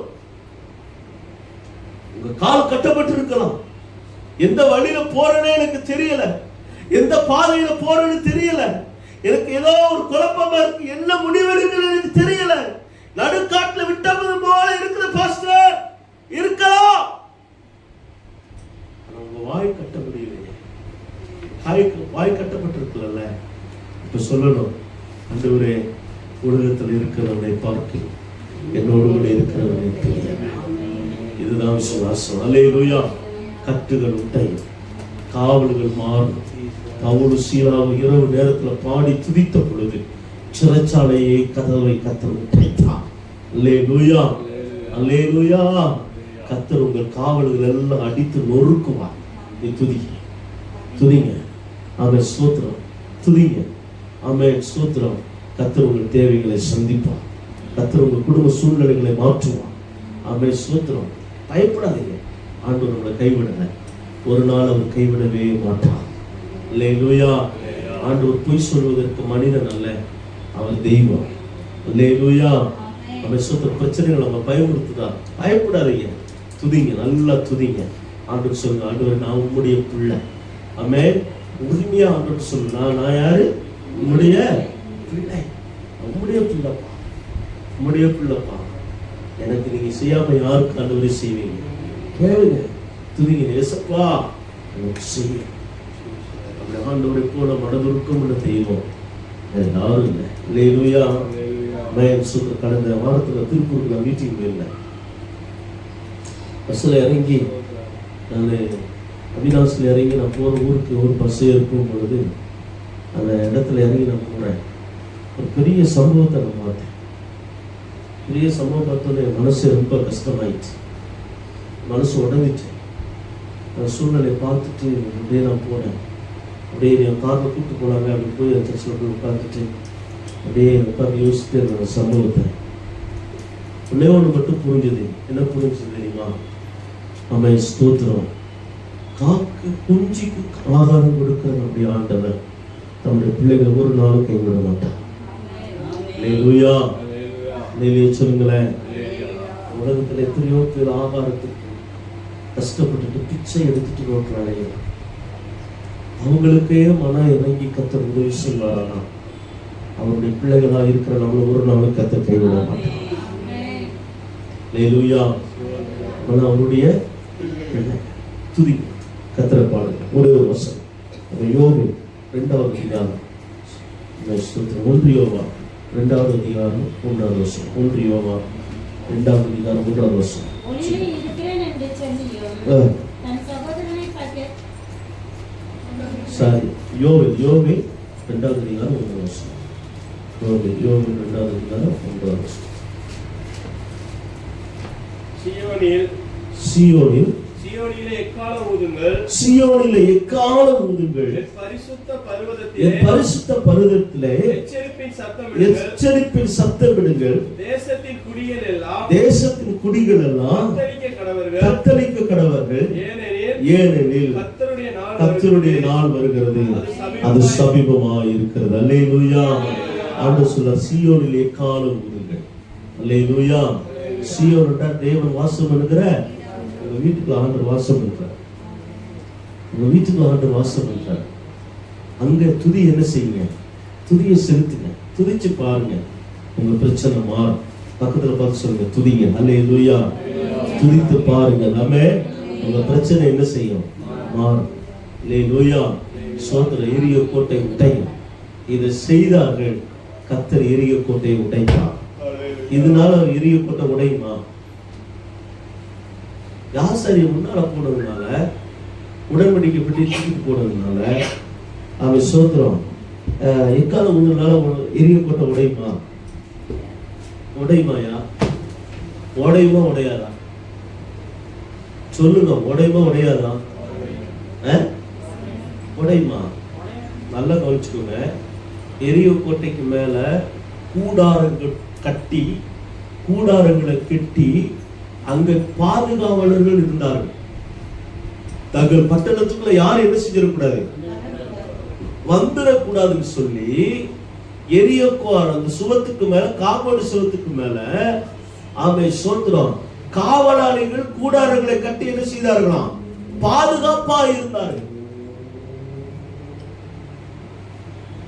உங்க கால் கட்டப்பட்டு இருக்கலாம். எந்த வழியில போறேன்னு எனக்கு தெரியல, எந்த பாதையில போறேன்னு தெரியல, எனக்கு ஏதோ ஒரு குழப்பமா இருக்கு, என்ன முடிவெடுக்கிறது எனக்கு தெரியல, நடுக்காட்டுல விட்டது போல இருக்கிற பாஸ்டர் இருக்கலாம். உங்க வாய் கட்ட முடியலையே. வாய் கட்டப்பட்டிருக்கல. இப்ப சொல்லணும், ஆண்டவரே உலகத்தில் இருக்கிறவனை பார்க்கிறேன், என்னோடு கூட இருக்கிறவனை தெரியும். இதுதான் விசுவாசம். அல்லேலூயா. கட்டுகள் உடையும், காவல்கள் மாறும். பவுலும் சீலாவும் இரவு நேரத்தில் பாடி துதித்த பொழுது சிறைச்சாலையை கதவை கர்த்தர் உடைத்தார். அல்லேலூயா. அல்லேலூயா. கர்த்தர் உங்கள் காவல்கள் எல்லாம் அடித்து நொறுக்குவார். நீ துதிங்க. ஆமென் ஸ்தோத்திரம். துதிங்க. ஆமென் ஸ்தோத்திரம். கர்த்தர் உங்கள் தேவைகளை சந்திப்பார். கர்த்தர் உங்கள் குடும்ப சூழ்நிலைகளை மாற்றுவார். ஆமென் ஸ்தோத்திரம். பயப்படாதீங்க. ஆண்டவர் உங்களை கைவிடல. ஒரு நாள் அவர் கைவிடவே மாட்டார். அல்லேலூயா. ஆண்டவர் பொய் சொல்வதற்கு மனிதன் அல்ல, அவர் தெய்வம். அல்லேலூயா. ஆமென் ஸ்தோத்திரம். பிரச்சனைகள் நம்ம பயமுறுத்துதா? பயப்படாதீங்க. துதிங்க, நல்லா துதிங்க. ஆண்டவர் சொல்லுங்க, ஆண்டவர் நான் உம்முடைய பிள்ளை. ஆமென். உரிமையா ஆண்டவர் சொல்லுங்க, நான் யாரு? உம்முடைய பிள்ளை. உம்முடைய பிள்ளைப்பா, உம்முடைய பிள்ளைப்பா. எனக்கு நீங்க செய்யாம யாருக்கு ஆண்டவரை செய்வீங்க? கேளுங்க, துதிங்க. ஏசப்பா எனக்கு செய்யும். அப்படி ஆண்டவரை போல மனதுருக்கம் உள்ள தெய்வம் யாரும் இல்லை. அல்லேலூயா. கடந்த வாரத்தில் திருப்பூருக்கு நான் மீட்டிங் போயிருந்தேன். பஸ்ஸில் இறங்கி நான் அவினாசில் இறங்கி நான் போகிற ஊருக்கு ஒரு பஸ்ஸே இருக்கும் பொழுது அந்த இடத்துல இறங்கி நான் போகிறேன். ஒரு பெரிய சம்பவத்தை நான் பார்த்தேன். பெரிய சம்பவம் பார்த்தோன்னே மனசு ரொம்ப கஷ்டமாயிடுச்சு, மனசு உடஞ்சிச்சு. அந்த சூழ்நிலையை பார்த்துட்டு அப்படியே நான் போனேன். அப்படியே என் காரில் கூப்பிட்டு போனாங்க. அப்படி போய் அந்த சர்ச்சில் போய் உட்காந்துட்டு அப்படியே உட்காந்து யோசிச்சுட்டு அந்த சம்பவத்தை ஒன்னே ஒன்று மட்டும் புரிஞ்சுது. என்ன புரிஞ்சுது தெரியுமா? ஆமென் ஸ்தோத்திரம். காக்கு குஞ்சிக்கு ஆகாரம் கொடுக்கிற நம்முடைய ஆண்டவர் நம்முடைய பிள்ளைகள் ஒரு நாளும் கைவிட மாட்டார். அல்லேலூயா. அல்லேலூயா சொல்லுங்களேன். உலகத்தில் எத்தனையோ பேர் ஆகாரத்துக்கு கஷ்டப்பட்டுட்டு பிச்சை எடுத்துட்டு ரோட்டில் அடையலாம். அவங்களுக்கே மனம் இறங்கி கர்த்தர் உதவி செய்வாரா? அவருடைய பிள்ளைகளாக இருக்கிற நம்மளை ஒரு நாளும் கர்த்தர் கைவிட மாட்டார். அல்லேலூயா. ஆனால் அவருடைய துதி கர்த்தரை பாடுங்க. ஒரு வசனம் யோபு 2வது அதிகாரம் 1 யோவா 2வது அதிகாரம் 3வது வசனம். 1 யோவா 2வது அதிகாரம் 3வது வசனம். சாரி, யோபு 2வது அதிகாரம் 1வது வசனம். யோபு 2வது அதிகாரம் 1வது வசனம். சீயோனில் சீயோனில் சீயோனிலே எக்காளம் ஊதுங்கள், சீயோனிலே எக்காளம் ஊதுங்கள், என் பரிசுத்த பர்வதத்திலே எச்சரிப்பின் சத்தமிடுங்கள், எச்சரிப்பின் சத்தமிடுங்கள். தேசத்தின் குடிகள் எல்லாம் தத்தளிக்க கடவர்கள். ஏனெனில் கர்த்தருடைய நாள் வருகிறது, அது சமீபமாய் இருக்கிறது. அல்லேலூயா. ஆண்டவர் சொல்றார், சீயோனிலே எக்காளம் ஊதுங்கள். அல்லேலூயா. சீயோன்டா தேவன் வாசம் பண்ணுகிற உங்க வீட்டுக்கு ஆண்டவர் வாசம் பண்றார். உங்க வீட்டுக்கு ஆண்டவர் வாசம் பண்றார். அங்க துதி என்ன செய்யுங்க? துதியை செலுத்துங்க, துதிச்சு பாருங்க, உங்க பிரச்சனை மாறும். பக்கத்துல பார்த்து சொல்லுங்க, துதிங்க. அல்லேலூயா. துதித்து பாருங்க, நாமே உங்க பிரச்சனை என்ன செய்யும்? மாறும். அல்லேலூயா. சோதர எரிய கோட்டை உடைங்க. இதை செய்தார்கள், கர்த்தர் எரிய கோட்டையை உடைத்தார். இதனால எரிய கோட்டை உடையுமா? யாசாரிய முன்னால போனதுனால, உடன்படிக்கை பற்றி தூக்கி போனதுனால, அவன் சோத்திரம் எக்கால ஊதுனால எரிய கோட்டை உடையுமா? உடையுமாயா? உடையுமா உடையாதா? சொல்லுங்க, உடையுமா உடையாதா? உடையுமா? நல்லா கவனிச்சுக்கோங்க. எரிய கோட்டைக்கு மேல கூடாரங்கள் கட்டி, கூடாரங்களை கட்டி அங்க பாதுகாவலர்கள் இருந்தார்கள். தங்கள் பட்டணத்துக்குள்ள யாரும் என்ன செஞ்சிடக்கூடாது, வந்துடக்கூடாதுன்னு சொல்லி எரியக்கோர் அந்த சுவத்துக்கு மேல, காவல் சுவத்துக்கு மேல ஆமே சோத்திரம் காவலாளிகள் கூடாரங்களை கட்டி என்ன செய்தார்களாம்? பாதுகாப்பா இருந்தார்கள்.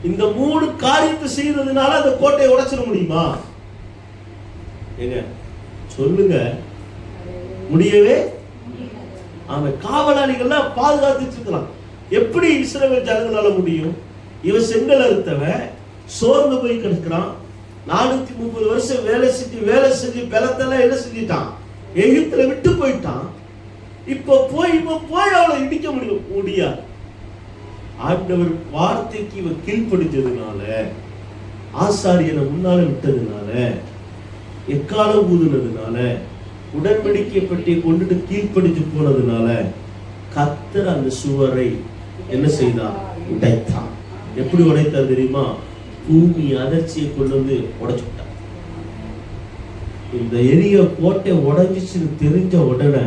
இந்த 3 காரியத்தை செய்யறதுனால அந்த கோட்டையை உடைச்சிட முடியுமா? ஏங்க சொல்லுங்க, முடியவே. ஆமா, காவலாளிகள்லாம் பாதுகாத்துட்டு இருக்கலாம். எப்படி இஸ்ரவேல் ஜனங்களால முடியும்? இவன் செங்கல் அறுத்தவன் சோர்ந்து போய் கிடக்கிறான். 430 வருஷம் வேலை செஞ்சு பலத்தெல்லாம் என்ன செஞ்சிட்டான்? எகிப்துல விட்டு போயிட்டான். இப்ப போய் அவளை இடிக்க முடியாது. ஆண்டவர் வார்த்தைக்கு இவன் கீழ்ப்படிச்சதுனால, ஆசாரியனை முன்னால விட்டதுனால, எக்காலம் ஊதுனதுனால, உடன்படிக்கை பற்றி கொண்டுட்டு கீழ்ப்படிச்சு போனதுனால, கர்த்தர் அந்த சுவரை என்ன செய்தார்? உடைத்தார். எப்படி உடைத்தார் தெரியுமா? பூமி அதிர்ச்சியை கொண்டு வந்து உடைச்சு விட்டார். இந்த எரிய கோட்டை உடைஞ்சிச்சுன்னு தெரிஞ்ச உடனே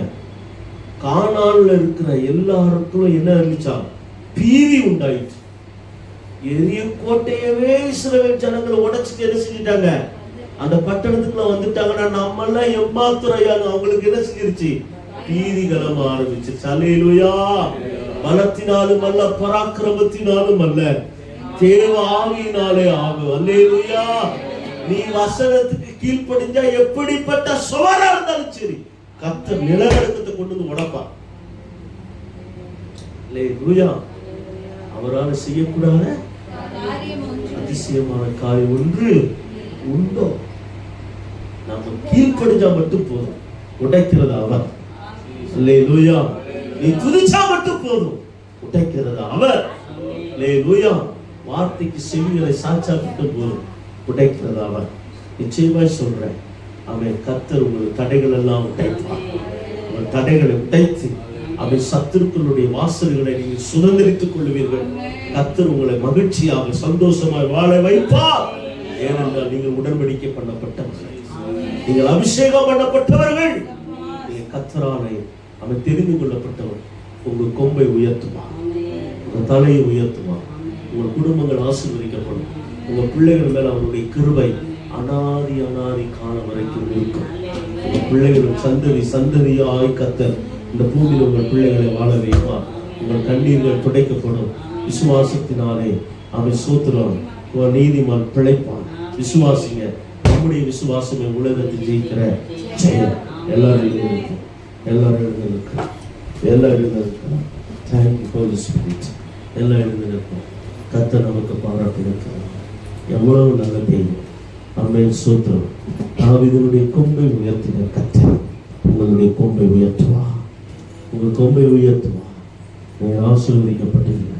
கானான்ல இருக்கிற எல்லாருக்கும் என்ன இருந்துச்சா? பீதி உண்டாயிடுச்சு. எரிய கோட்டையவே இஸ்ரவேல் ஜனங்களை உடைச்சிட்டு என்ன செஞ்சிட்டாங்க? அந்த பட்டணத்துக்குள்ள வந்துட்டாங்கன்னா நம்ம எல்லாம் எம்மாத்துறையாங்க. அவங்களுக்கு என்ன செஞ்சிருச்சு? பீதி கலம ஆரம்பிச்சு. அல்லேலூயா. பலத்தினாலும் அல்ல, பராக்கிரமத்தினாலும் அல்ல, தேவ ஆவியினாலே ஆகும். அல்லேலூயா. நீ வசனத்துக்கு கீழ்ப்படிஞ்சா எப்படிப்பட்ட சுவரா இருந்தாலும் சரி, கர்த்தர் நிலநடுக்கத்தை கொண்டு வந்து உடைப்பார். அல்லேலூயா. அவரால் செய்யக்கூடாத அதிசயமான காரியம் ஒன்று உண்டோ? நாம கீழ்ப்படிஞ்சா மட்டும் போதும், உடைக்கிறது அவர். அல்லேலூயா. நீ துதிச்சா மட்டும் போதும், உடைக்கிறது அவர். அல்லேலூயா. வார்த்தைக்கு செவிகளை சாட்சா மட்டும் போதும், உடைக்கிறது அவர். நிச்சயமாய் சொல்றேன், அவன் கர்த்தர் உங்கள் தடைகள் எல்லாம் உடைப்பார். உங்கள் தடைகளை உடைத்து அவன் சத்துருக்களுடைய வாசல்களை நீங்கள் சுதந்திரித்துக் கொள்வீர்கள். கர்த்தர் உங்களை மகிழ்ச்சியாக சந்தோஷமாய் வாழ வைப்பார். ஏனென்றால் நீங்கள் உடன்படிக்கை பண்ணப்பட்டவர்கள், நீங்கள் அபிஷேகம் பண்ணப்பட்டவர்கள், நீங்கள் கர்த்தராலே அவன் தெரிந்து கொள்ளப்பட்டவர். உங்கள் கொம்பை உயர்த்துவார், உங்கள் தலையை உயர்த்துவார். உங்கள் குடும்பங்கள் ஆசீர்வதிக்கப்படும். உங்கள் பிள்ளைகள் மேல் அவருடைய கிருபை அனாதி காலம் வரைக்கும் இருக்கும். உங்கள் பிள்ளைகளும் சந்ததியாய் கர்த்தர் இந்த பூமியில் உங்கள் பிள்ளைகளை வாழ வைப்பார். உங்கள் கண்ணீர்கள் துடைக்கப்படும். விசுவாசத்தினாலே அவன் சோத்திரம் நீதிமான் பிழைப்பான். விசுவாசிங்க. நம்முடைய விசுவாசமே உலகத்தை ஜெயிக்கிற செயல். எல்லாரும் எழுந்திருக்கிறோம். Thank you Holi spirit. எல்லாம் எழுந்திருக்கிறோம். கர்த்தர் நமக்கு பாராட்டி இருக்கிறார். எவ்வளவு நல்ல தெய்வம். ஆமென். சோத்திரம். தாவீதுடைய கொம்பை உயர்த்தின கர்த்தர் உங்களுடைய கொம்பை உயர்த்துவா. உங்கள் கொம்பை உயர்த்துவா. நீங்கள் ஆசீர்வதிக்கப்பட்டீர்கள்.